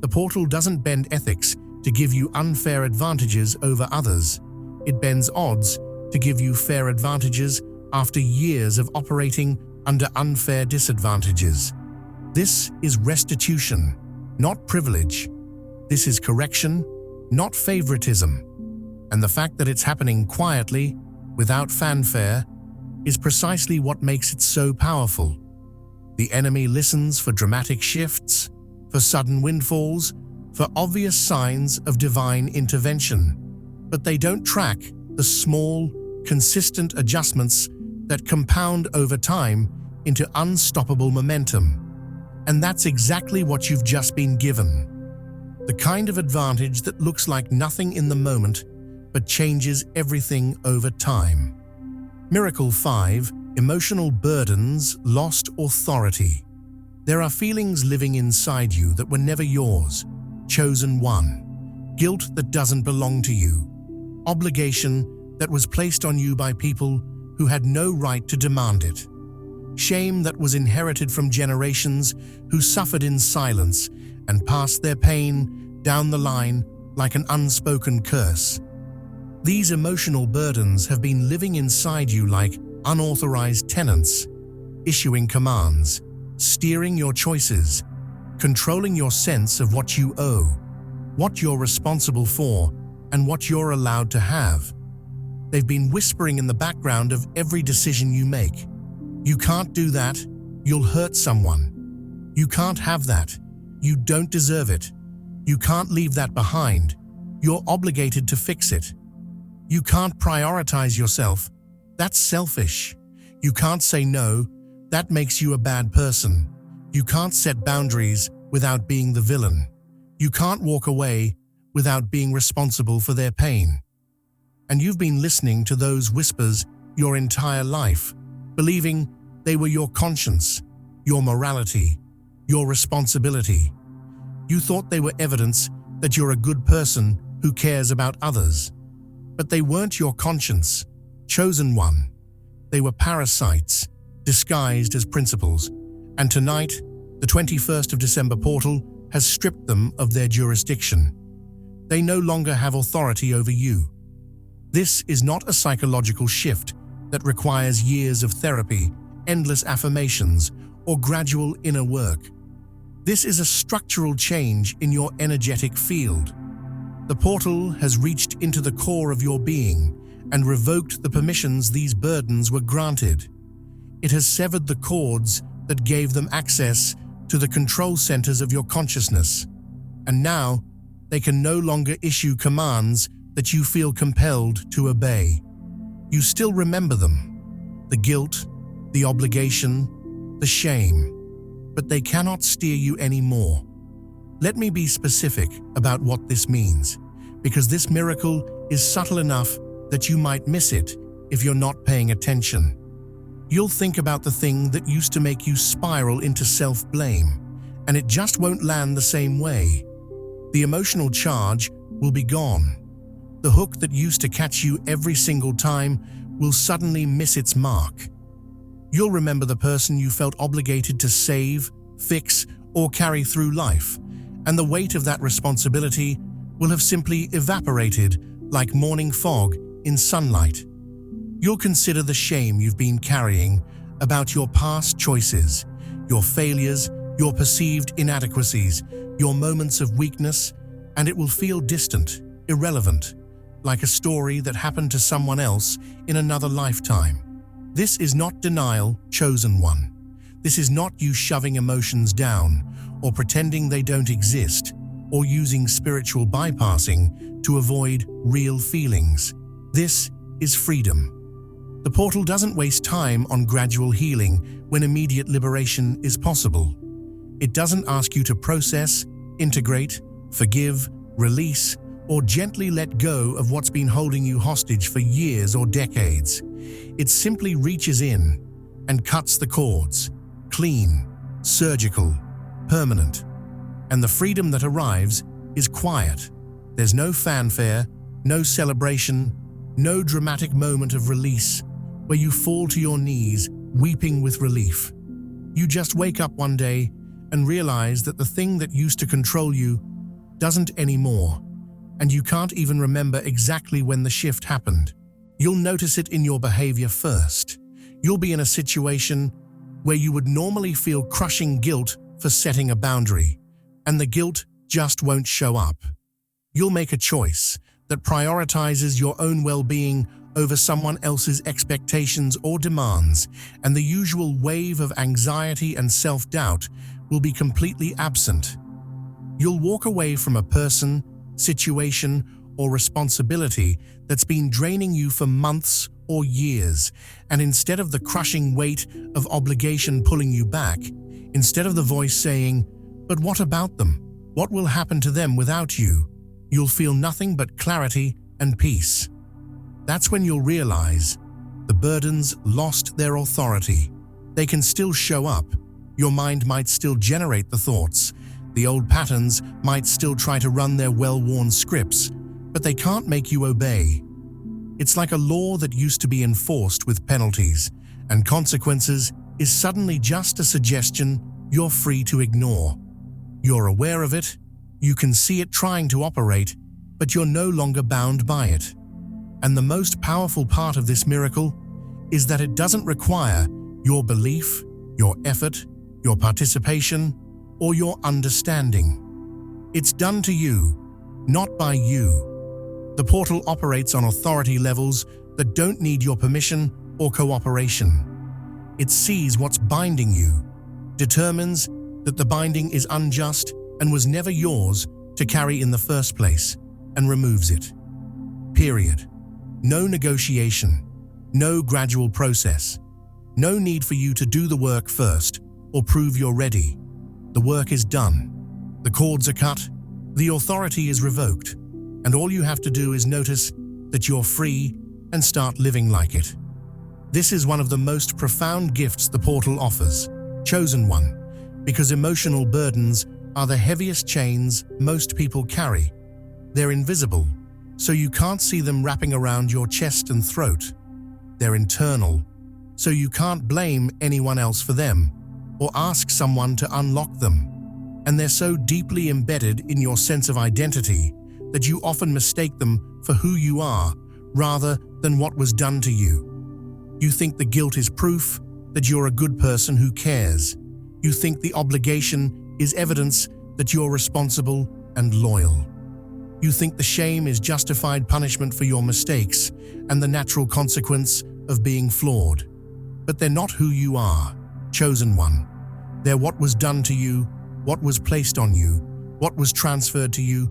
The portal doesn't bend ethics to give you unfair advantages over others. It bends odds to give you fair advantages after years of operating under unfair disadvantages. This is restitution, not privilege. This is correction, not favoritism. And the fact that it's happening quietly, without fanfare, is precisely what makes it so powerful. The enemy listens for dramatic shifts, for sudden windfalls, for obvious signs of divine intervention. But they don't track the small, consistent adjustments that compound over time into unstoppable momentum. And that's exactly what you've just been given. The kind of advantage that looks like nothing in the moment, but changes everything over time. Miracle 5. Emotional burdens, lost authority. There are feelings living inside you that were never yours. Chosen one. Guilt that doesn't belong to you. Obligation that was placed on you by people who had no right to demand it. Shame that was inherited from generations who suffered in silence and passed their pain down the line like an unspoken curse. These emotional burdens have been living inside you like unauthorized tenants, issuing commands, steering your choices, controlling your sense of what you owe, what you're responsible for, and what you're allowed to have. They've been whispering in the background of every decision you make. You can't do that. You'll hurt someone. You can't have that. You don't deserve it. You can't leave that behind. You're obligated to fix it. You can't prioritize yourself. That's selfish. You can't say no. That makes you a bad person. You can't set boundaries without being the villain. You can't walk away without being responsible for their pain. And you've been listening to those whispers your entire life, believing they were your conscience, your morality, your responsibility. You thought they were evidence that you're a good person who cares about others. But they weren't your conscience, chosen one. They were parasites, disguised as principles. And tonight, the 21st of December portal has stripped them of their jurisdiction. They no longer have authority over you. This is not a psychological shift that requires years of therapy, endless affirmations, or gradual inner work. This is a structural change in your energetic field. The portal has reached into the core of your being and revoked the permissions these burdens were granted. It has severed the cords that gave them access to the control centers of your consciousness. And now, they can no longer issue commands that you feel compelled to obey. You still remember them, the guilt, the obligation, the shame, but they cannot steer you anymore. Let me be specific about what this means, because this miracle is subtle enough that you might miss it if you're not paying attention. You'll think about the thing that used to make you spiral into self-blame, and it just won't land the same way. The emotional charge will be gone. The hook that used to catch you every single time will suddenly miss its mark. You'll remember the person you felt obligated to save, fix, or carry through life, and the weight of that responsibility will have simply evaporated like morning fog in sunlight. You'll consider the shame you've been carrying about your past choices, your failures, your perceived inadequacies, your moments of weakness, and it will feel distant, irrelevant, like a story that happened to someone else in another lifetime. This is not denial, chosen one. This is not you shoving emotions down or pretending they don't exist or using spiritual bypassing to avoid real feelings. This is freedom. The portal doesn't waste time on gradual healing when immediate liberation is possible. It doesn't ask you to process, integrate, forgive, release, or gently let go of what's been holding you hostage for years or decades. It simply reaches in and cuts the cords, clean, surgical, permanent. And the freedom that arrives is quiet. There's no fanfare, no celebration, no dramatic moment of release where you fall to your knees, weeping with relief. You just wake up one day and realize that the thing that used to control you doesn't anymore, and you can't even remember exactly when the shift happened. You'll notice it in your behavior first. You'll be in a situation where you would normally feel crushing guilt for setting a boundary, and the guilt just won't show up. You'll make a choice that prioritizes your own well-being over someone else's expectations or demands, and the usual wave of anxiety and self-doubt will be completely absent. You'll walk away from a person, situation, or responsibility that's been draining you for months or years, and instead of the crushing weight of obligation pulling you back, instead of the voice saying, "But what about them? What will happen to them without you?" you'll feel nothing but clarity and peace. That's when you'll realize the burdens lost their authority. They can still show up. Your mind might still generate the thoughts. The old patterns might still try to run their well-worn scripts, but they can't make you obey. It's like a law that used to be enforced with penalties and consequences is suddenly just a suggestion you're free to ignore. You're aware of it, you can see it trying to operate, but you're no longer bound by it. And the most powerful part of this miracle is that it doesn't require your belief, your effort, your participation, or your understanding. It's done to you, not by you. The portal operates on authority levels that don't need your permission or cooperation. It sees what's binding you, determines that the binding is unjust and was never yours to carry in the first place, and removes it. Period. No negotiation, no gradual process, no need for you to do the work first or prove you're ready. The work is done, the cords are cut, the authority is revoked, and all you have to do is notice that you're free and start living like it. This is one of the most profound gifts the portal offers, chosen one, because emotional burdens are the heaviest chains most people carry. They're invisible, so you can't see them wrapping around your chest and throat. They're internal, so you can't blame anyone else for them or ask someone to unlock them. And they're so deeply embedded in your sense of identity that you often mistake them for who you are rather than what was done to you. You think the guilt is proof that you're a good person who cares. You think the obligation is evidence that you're responsible and loyal. You think the shame is justified punishment for your mistakes and the natural consequence of being flawed. But they're not who you are, chosen one. They're what was done to you, what was placed on you, what was transferred to you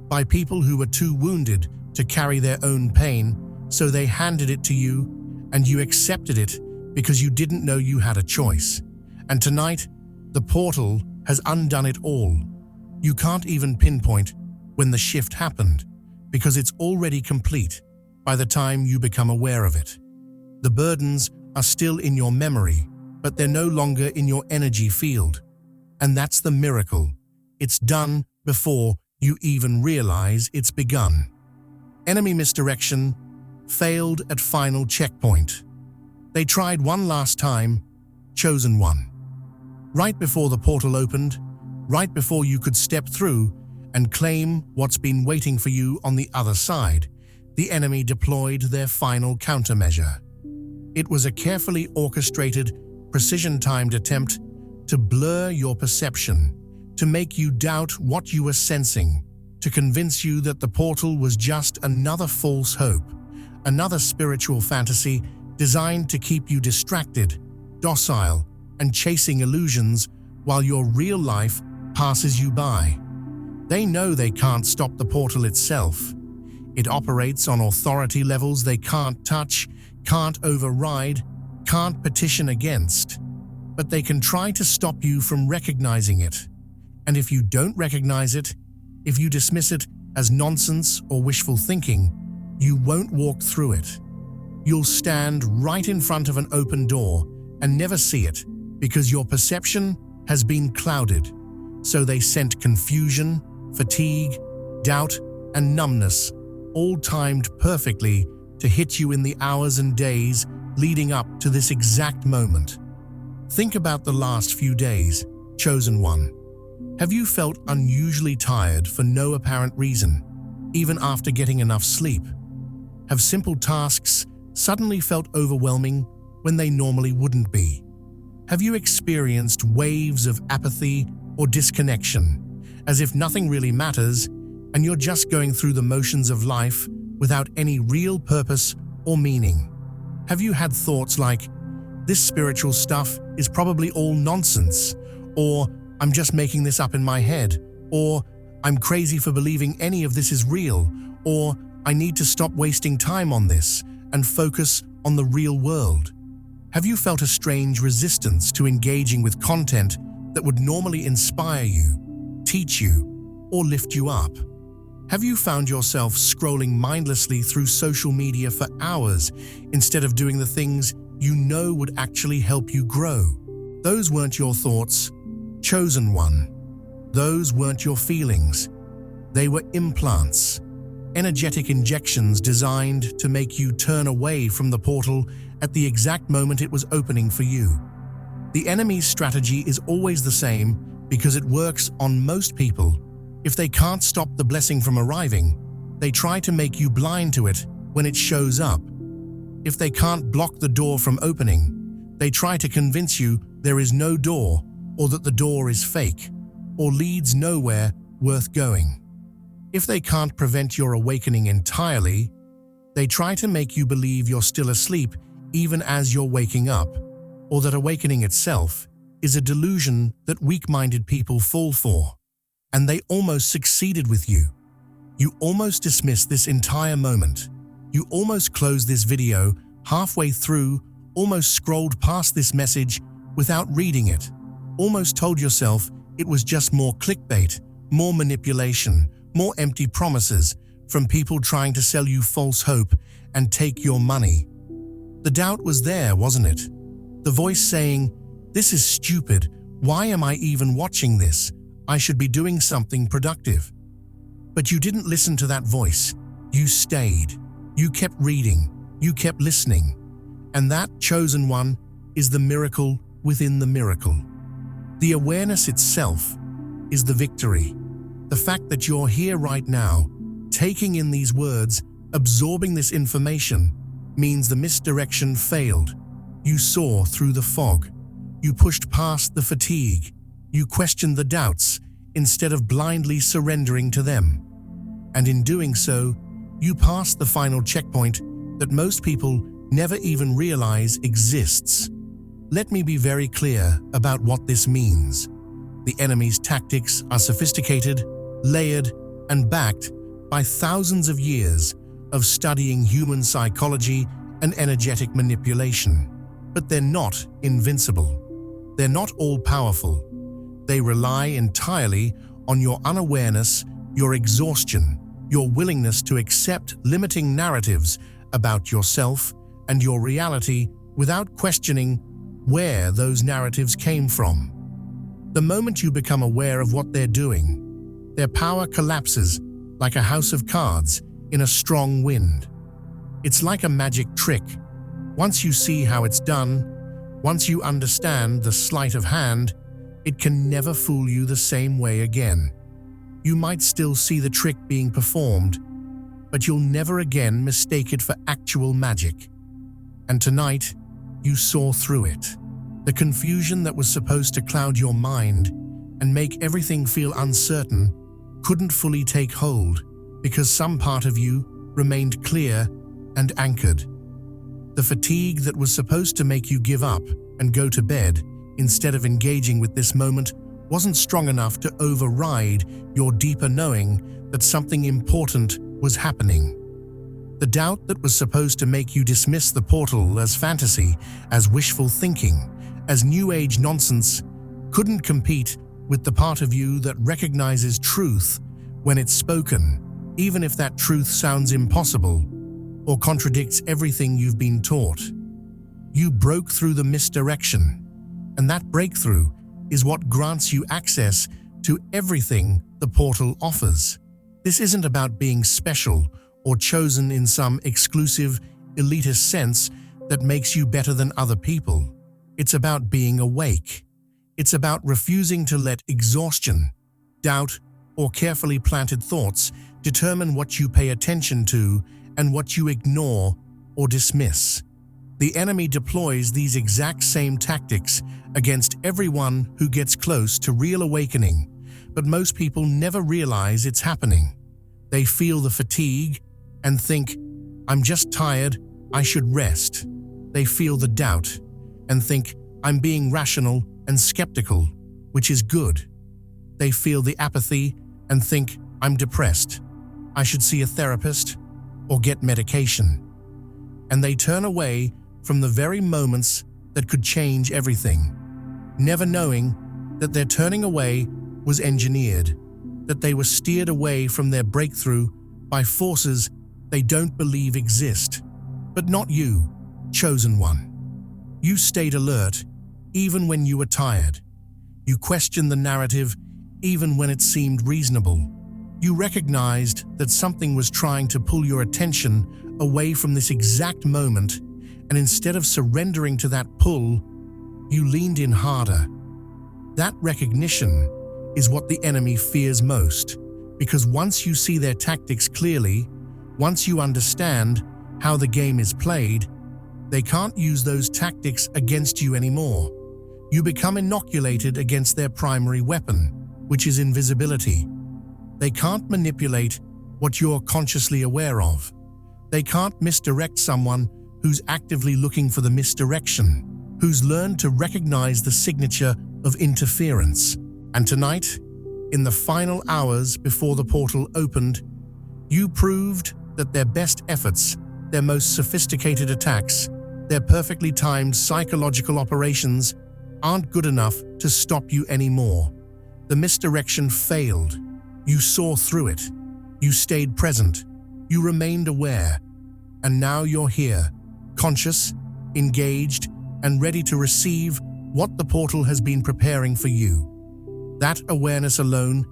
by people who were too wounded to carry their own pain, so they handed it to you and you accepted it because you didn't know you had a choice. And tonight, the portal has undone it all. You can't even pinpoint when the shift happened because it's already complete by the time you become aware of it. The burdens are still in your memory, but they're no longer in your energy field. And that's the miracle. It's done before you even realize it's begun. Enemy misdirection failed at final checkpoint. They tried one last time, chosen one. Right before the portal opened, right before you could step through and claim what's been waiting for you on the other side, the enemy deployed their final countermeasure. It was a carefully orchestrated, precision-timed attempt to blur your perception, to make you doubt what you were sensing, to convince you that the portal was just another false hope, another spiritual fantasy designed to keep you distracted, docile, and chasing illusions while your real life passes you by. They know they can't stop the portal itself. It operates on authority levels they can't touch, can't override, can't petition against. But they can try to stop you from recognizing it. And if you don't recognize it, if you dismiss it as nonsense or wishful thinking, you won't walk through it. You'll stand right in front of an open door and never see it because your perception has been clouded. So they sent confusion, fatigue, doubt, and numbness, all timed perfectly to hit you in the hours and days leading up to this exact moment. Think about the last few days, chosen one. Have you felt unusually tired for no apparent reason, even after getting enough sleep? Have simple tasks suddenly felt overwhelming when they normally wouldn't be? Have you experienced waves of apathy or disconnection, as if nothing really matters and you're just going through the motions of life without any real purpose or meaning? Have you had thoughts like, "This spiritual stuff is probably all nonsense," or "I'm just making this up in my head," or "I'm crazy for believing any of this is real," or "I need to stop wasting time on this and focus on the real world"? Have you felt a strange resistance to engaging with content that would normally inspire you, teach you, or lift you up? Have you found yourself scrolling mindlessly through social media for hours instead of doing the things you know would actually help you grow? Those weren't your thoughts, chosen one. Those weren't your feelings. They were implants, energetic injections designed to make you turn away from the portal at the exact moment it was opening for you. The enemy's strategy is always the same because it works on most people. If they can't stop the blessing from arriving, they try to make you blind to it when it shows up. If they can't block the door from opening, they try to convince you there is no door, or that the door is fake, or leads nowhere worth going. If they can't prevent your awakening entirely, they try to make you believe you're still asleep even as you're waking up, or that awakening itself is a delusion that weak-minded people fall for. And they almost succeeded with you. You almost dismissed this entire moment. You almost closed this video halfway through, almost scrolled past this message without reading it, almost told yourself it was just more clickbait, more manipulation, more empty promises from people trying to sell you false hope and take your money. The doubt was there, wasn't it? The voice saying, "This is stupid. Why am I even watching this? I should be doing something productive." But you didn't listen to that voice. You stayed. You kept reading. You kept listening. And that chosen one is the miracle within the miracle. The awareness itself is the victory. The fact that you're here right now, taking in these words, absorbing this information, means the misdirection failed. You saw through the fog. You pushed past the fatigue. You questioned the doubts instead of blindly surrendering to them. And in doing so, you passed the final checkpoint that most people never even realize exists. Let me be very clear about what this means. The enemy's tactics are sophisticated, layered, and backed by thousands of years of studying human psychology and energetic manipulation. But they're not invincible. They're not all-powerful. They rely entirely on your unawareness, your exhaustion, your willingness to accept limiting narratives about yourself and your reality without questioning where those narratives came from. The moment you become aware of what they're doing, their power collapses like a house of cards in a strong wind. It's like a magic trick. Once you see how it's done, once you understand the sleight of hand, it can never fool you the same way again. You might still see the trick being performed, but you'll never again mistake it for actual magic. And tonight, you saw through it. The confusion that was supposed to cloud your mind and make everything feel uncertain couldn't fully take hold because some part of you remained clear and anchored. The fatigue that was supposed to make you give up and go to bed instead of engaging with this moment wasn't strong enough to override your deeper knowing that something important was happening. The doubt that was supposed to make you dismiss the portal as fantasy, as wishful thinking, as new age nonsense, couldn't compete with the part of you that recognizes truth when it's spoken, even if that truth sounds impossible or contradicts everything you've been taught. You broke through the misdirection, and that breakthrough is what grants you access to everything the portal offers. This isn't about being special or chosen in some exclusive, elitist sense that makes you better than other people. It's about being awake. It's about refusing to let exhaustion, doubt, or carefully planted thoughts determine what you pay attention to and what you ignore or dismiss. The enemy deploys these exact same tactics against everyone who gets close to real awakening, but most people never realize it's happening. They feel the fatigue and think, "I'm just tired, I should rest. They feel the doubt and think I'm being rational and skeptical, which is good. They feel the apathy and think I'm depressed. I should see a therapist or get medication. And they turn away from the very moments that could change everything, never knowing that their turning away was engineered, that they were steered away from their breakthrough by forces they don't believe exist. But not you, chosen one. You stayed alert even when you were tired. You questioned the narrative even when it seemed reasonable. You recognized that something was trying to pull your attention away from this exact moment, and instead of surrendering to that pull, you leaned in harder. That recognition is what the enemy fears most, because once you see their tactics clearly, once you understand how the game is played, they can't use those tactics against you anymore. You become inoculated against their primary weapon, which is invisibility. They can't manipulate what you're consciously aware of. They can't misdirect someone who's actively looking for the misdirection, who's learned to recognize the signature of interference. And tonight, in the final hours before the portal opened, you proved that their best efforts, their most sophisticated attacks, their perfectly timed psychological operations aren't good enough to stop you anymore. The misdirection failed. You saw through it. You stayed present. You remained aware. And now you're here, conscious, engaged, and ready to receive what the portal has been preparing for you. That awareness alone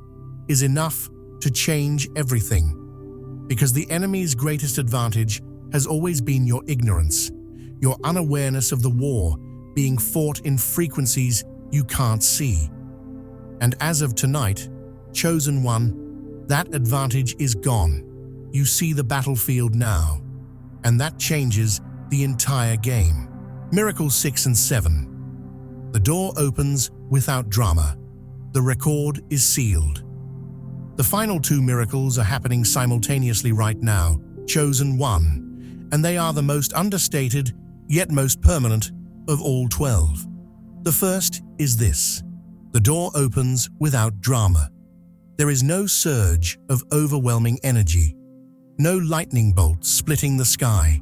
is enough to change everything. Because the enemy's greatest advantage has always been your ignorance, your unawareness of the war being fought in frequencies you can't see. And as of tonight, Chosen One, that advantage is gone. You see the battlefield now, and that changes the entire game. Miracles 6 and 7. The door opens without drama. The record is sealed. The final two miracles are happening simultaneously right now, Chosen One, and they are the most understated, yet most permanent, of all 12. The first is this. The door opens without drama. There is no surge of overwhelming energy, no lightning bolt splitting the sky,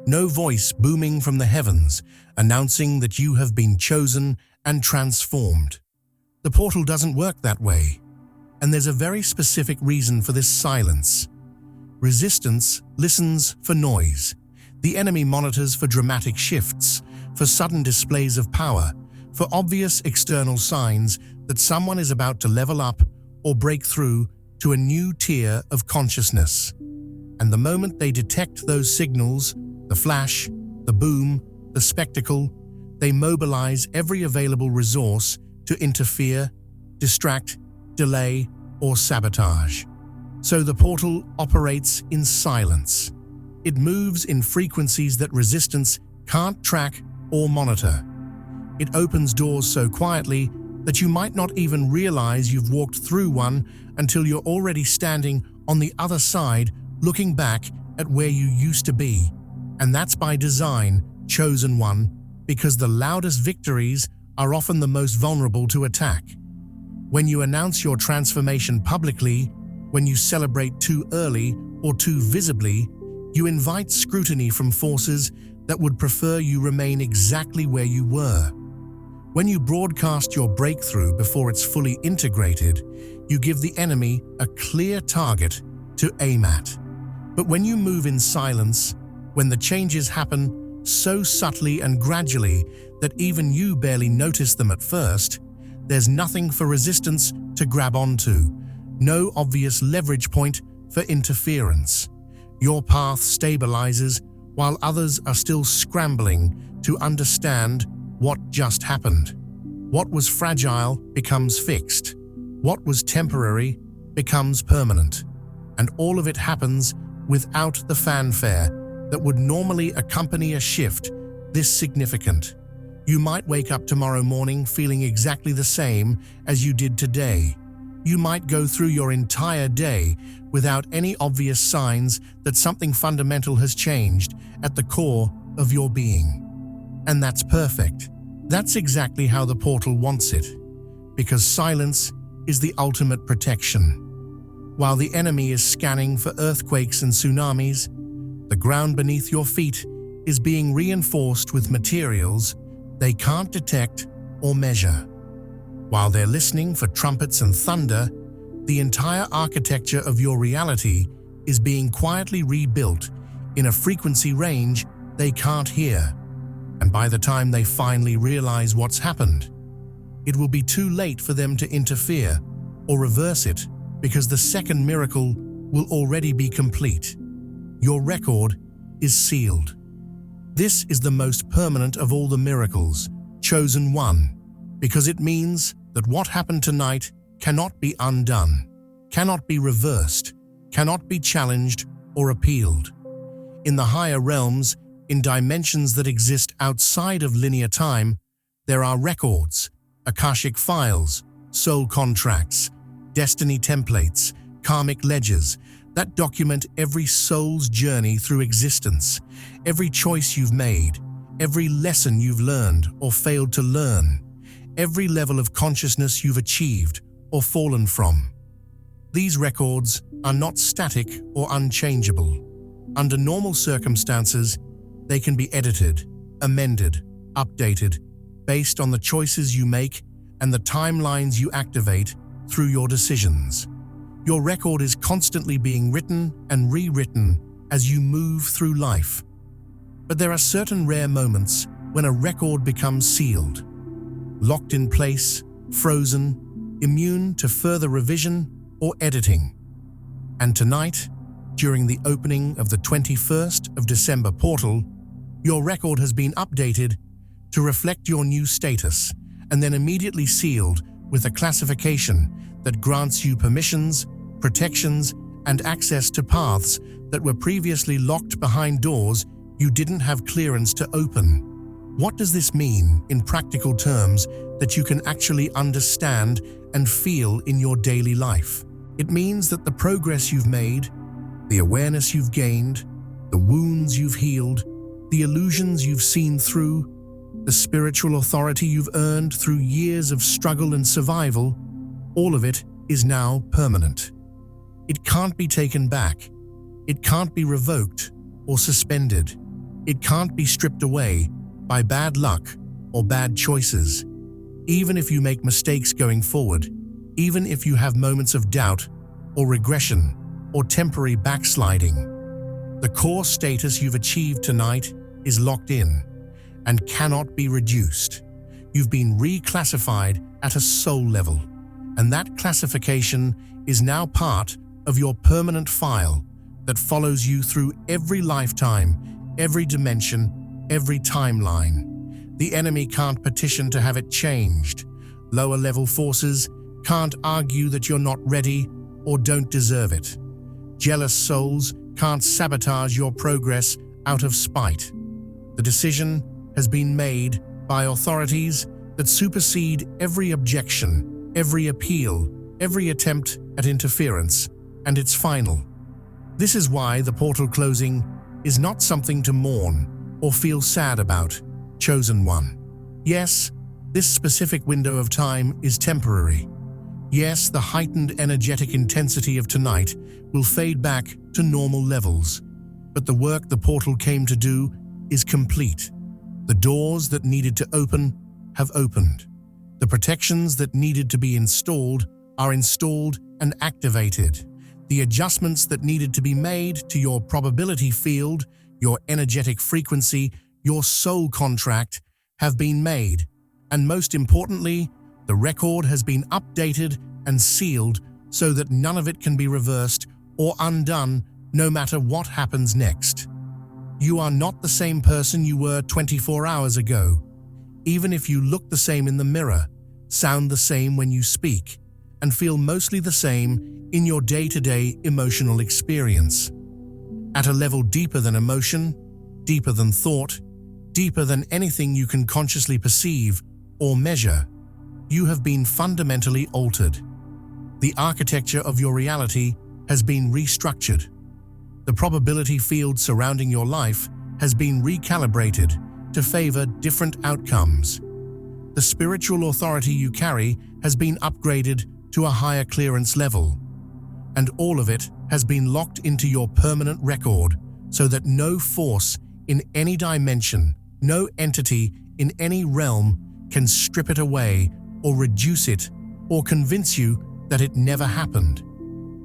no voice booming from the heavens announcing that you have been chosen and transformed. The portal doesn't work that way, and there's a very specific reason for this silence. Resistance listens for noise. The enemy monitors for dramatic shifts, for sudden displays of power, for obvious external signs that someone is about to level up or break through to a new tier of consciousness. And the moment they detect those signals, the flash, the boom, the spectacle, they mobilize every available resource to interfere, distract, delay, or sabotage. So the portal operates in silence. It moves in frequencies that resistance can't track or monitor. It opens doors so quietly that you might not even realize you've walked through one until you're already standing on the other side, looking back at where you used to be. And that's by design, Chosen One, because the loudest victories are often the most vulnerable to attack. When you announce your transformation publicly, when you celebrate too early or too visibly, you invite scrutiny from forces that would prefer you remain exactly where you were. When you broadcast your breakthrough before it's fully integrated, you give the enemy a clear target to aim at. But when you move in silence, when the changes happen so subtly and gradually that even you barely notice them at first, there's nothing for resistance to grab onto, no obvious leverage point for interference. Your path stabilizes while others are still scrambling to understand what just happened. What was fragile becomes fixed. What was temporary becomes permanent. And all of it happens without the fanfare that would normally accompany a shift this significant. You might wake up tomorrow morning feeling exactly the same as you did today, You might go through your entire day without any obvious signs that something fundamental has changed at the core of your being. And that's perfect. That's exactly how the portal wants it, because silence is the ultimate protection. While the enemy is scanning for earthquakes and tsunamis, the ground beneath your feet is being reinforced with materials they can't detect or measure. While they're listening for trumpets and thunder, the entire architecture of your reality is being quietly rebuilt in a frequency range they can't hear. And by the time they finally realize what's happened, it will be too late for them to interfere or reverse it, because the second miracle will already be complete. Your record is sealed. This is the most permanent of all the miracles, chosen one, because it means that what happened tonight cannot be undone, cannot be reversed, cannot be challenged or appealed. In the higher realms, in dimensions that exist outside of linear time, there are records, Akashic files, soul contracts, destiny templates, karmic ledgers that document every soul's journey through existence, every choice you've made, every lesson you've learned or failed to learn, every level of consciousness you've achieved or fallen from. These records are not static or unchangeable. Under normal circumstances, they can be edited, amended, updated, based on the choices you make and the timelines you activate through your decisions. Your record is constantly being written and rewritten as you move through life. But there are certain rare moments when a record becomes sealed, locked in place, frozen, immune to further revision or editing. And tonight, during the opening of the 21st of December portal, your record has been updated to reflect your new status and then immediately sealed with a classification that grants you permissions, protections, and access to paths that were previously locked behind doors you didn't have clearance to open. What does this mean in practical terms that you can actually understand and feel in your daily life? It means that the progress you've made, the awareness you've gained, the wounds you've healed, the illusions you've seen through, the spiritual authority you've earned through years of struggle and survival, all of it is now permanent. It can't be taken back. It can't be revoked or suspended. It can't be stripped away by bad luck or bad choices. Even if you make mistakes going forward, even if you have moments of doubt or regression or temporary backsliding, the core status you've achieved tonight is locked in and cannot be reduced. You've been reclassified at a soul level, and that classification is now part of your permanent file that follows you through every lifetime, every dimension, every timeline. The enemy can't petition to have it changed. Lower level forces can't argue that you're not ready or don't deserve it. Jealous souls can't sabotage your progress out of spite. The decision has been made by authorities that supersede every objection, every appeal, every attempt at interference, and it's final. This is why the portal closing is not something to mourn or feel sad about, chosen one. Yes, this specific window of time is temporary. Yes, the heightened energetic intensity of tonight will fade back to normal levels, but the work the portal came to do is complete. The doors that needed to open have opened. The protections that needed to be installed are installed and activated. The adjustments that needed to be made to your probability field, your energetic frequency, your soul contract have been made. And most importantly, the record has been updated and sealed so that none of it can be reversed or undone no matter what happens next. You are not the same person you were 24 hours ago, even if you look the same in the mirror, sound the same when you speak, and feel mostly the same in your day-to-day emotional experience. At a level deeper than emotion, deeper than thought, deeper than anything you can consciously perceive or measure, you have been fundamentally altered. The architecture of your reality has been restructured. The probability field surrounding your life has been recalibrated to favor different outcomes. The spiritual authority you carry has been upgraded to a higher clearance level, and all of it has been locked into your permanent record so that no force in any dimension, no entity in any realm can strip it away or reduce it or convince you that it never happened.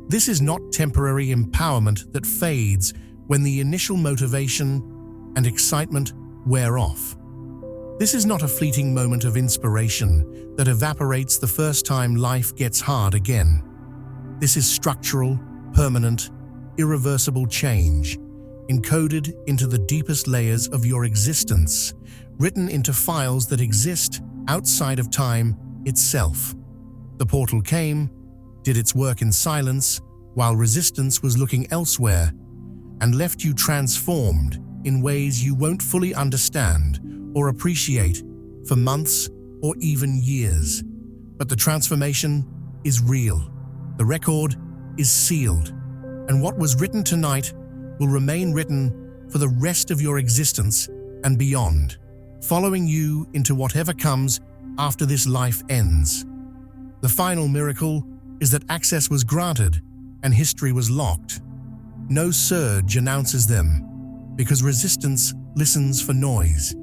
This is not temporary empowerment that fades when the initial motivation and excitement wear off. This is not a fleeting moment of inspiration that evaporates the first time life gets hard again. This is structural, permanent, irreversible change, encoded into the deepest layers of your existence, written into files that exist outside of time itself. The portal came, did its work in silence, while resistance was looking elsewhere, and left you transformed in ways you won't fully understand or appreciate for months or even years. But the transformation is real. The record is sealed, and what was written tonight will remain written for the rest of your existence and beyond, following you into whatever comes after this life ends. The final miracle is that access was granted and history was locked. No surge announces them, because resistance listens for noise.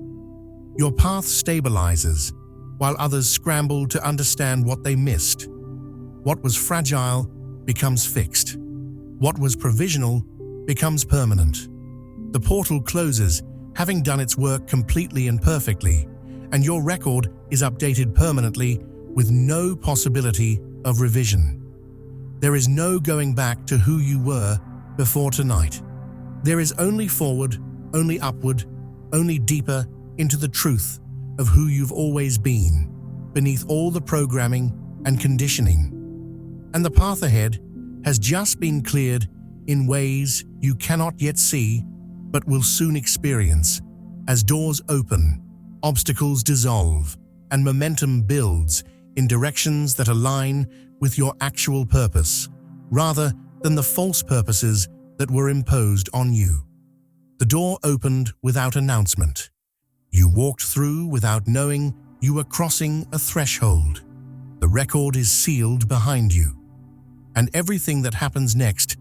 Your path stabilizes, while others scramble to understand what they missed. What was fragile becomes fixed. What was provisional becomes permanent. The portal closes, having done its work completely and perfectly, and your record is updated permanently with no possibility of revision. There is no going back to who you were before tonight. There is only forward, only upward, only deeper into the truth of who you've always been, beneath all the programming and conditioning. And the path ahead has just been cleared in ways you cannot yet see, but will soon experience, as doors open, obstacles dissolve, and momentum builds in directions that align with your actual purpose, rather than the false purposes that were imposed on you. The door opened without announcement. You walked through without knowing you were crossing a threshold. The record is sealed behind you, and everything that happens next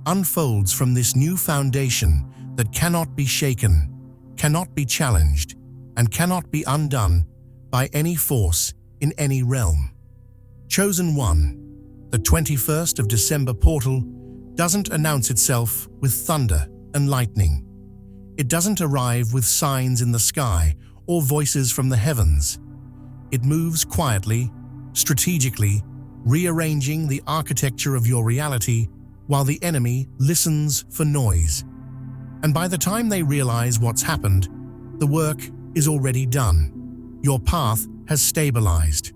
unfolds from this new foundation that cannot be shaken, cannot be challenged, and cannot be undone by any force in any realm. Chosen One, the 21st of December portal doesn't announce itself with thunder and lightning. It doesn't arrive with signs in the sky or voices from the heavens. It moves quietly, strategically, rearranging the architecture of your reality while the enemy listens for noise. And by the time they realize what's happened, the work is already done. Your path has stabilized.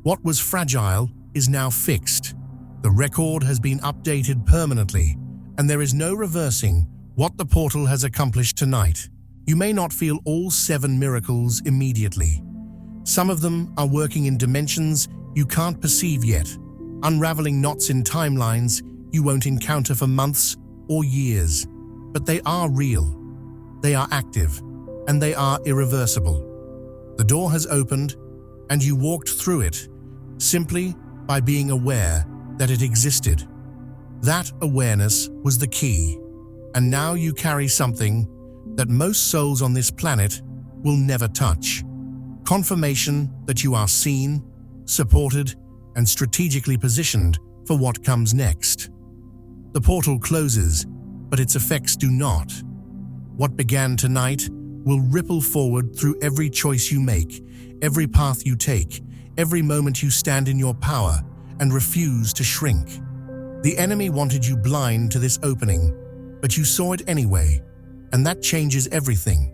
What was fragile is now fixed. The record has been updated permanently, and there is no reversing what the portal has accomplished tonight. You may not feel all 7 miracles immediately. Some of them are working in dimensions you can't perceive yet, unraveling knots in timelines you won't encounter for months or years. But they are real, they are active, and they are irreversible. The door has opened, and you walked through it, simply by being aware that it existed. That awareness was the key, and now you carry something that most souls on this planet will never touch. Confirmation that you are seen, supported, and strategically positioned for what comes next. The portal closes, but its effects do not. What began tonight will ripple forward through every choice you make, every path you take, every moment you stand in your power and refuse to shrink. The enemy wanted you blind to this opening, but you saw it anyway, and that changes everything.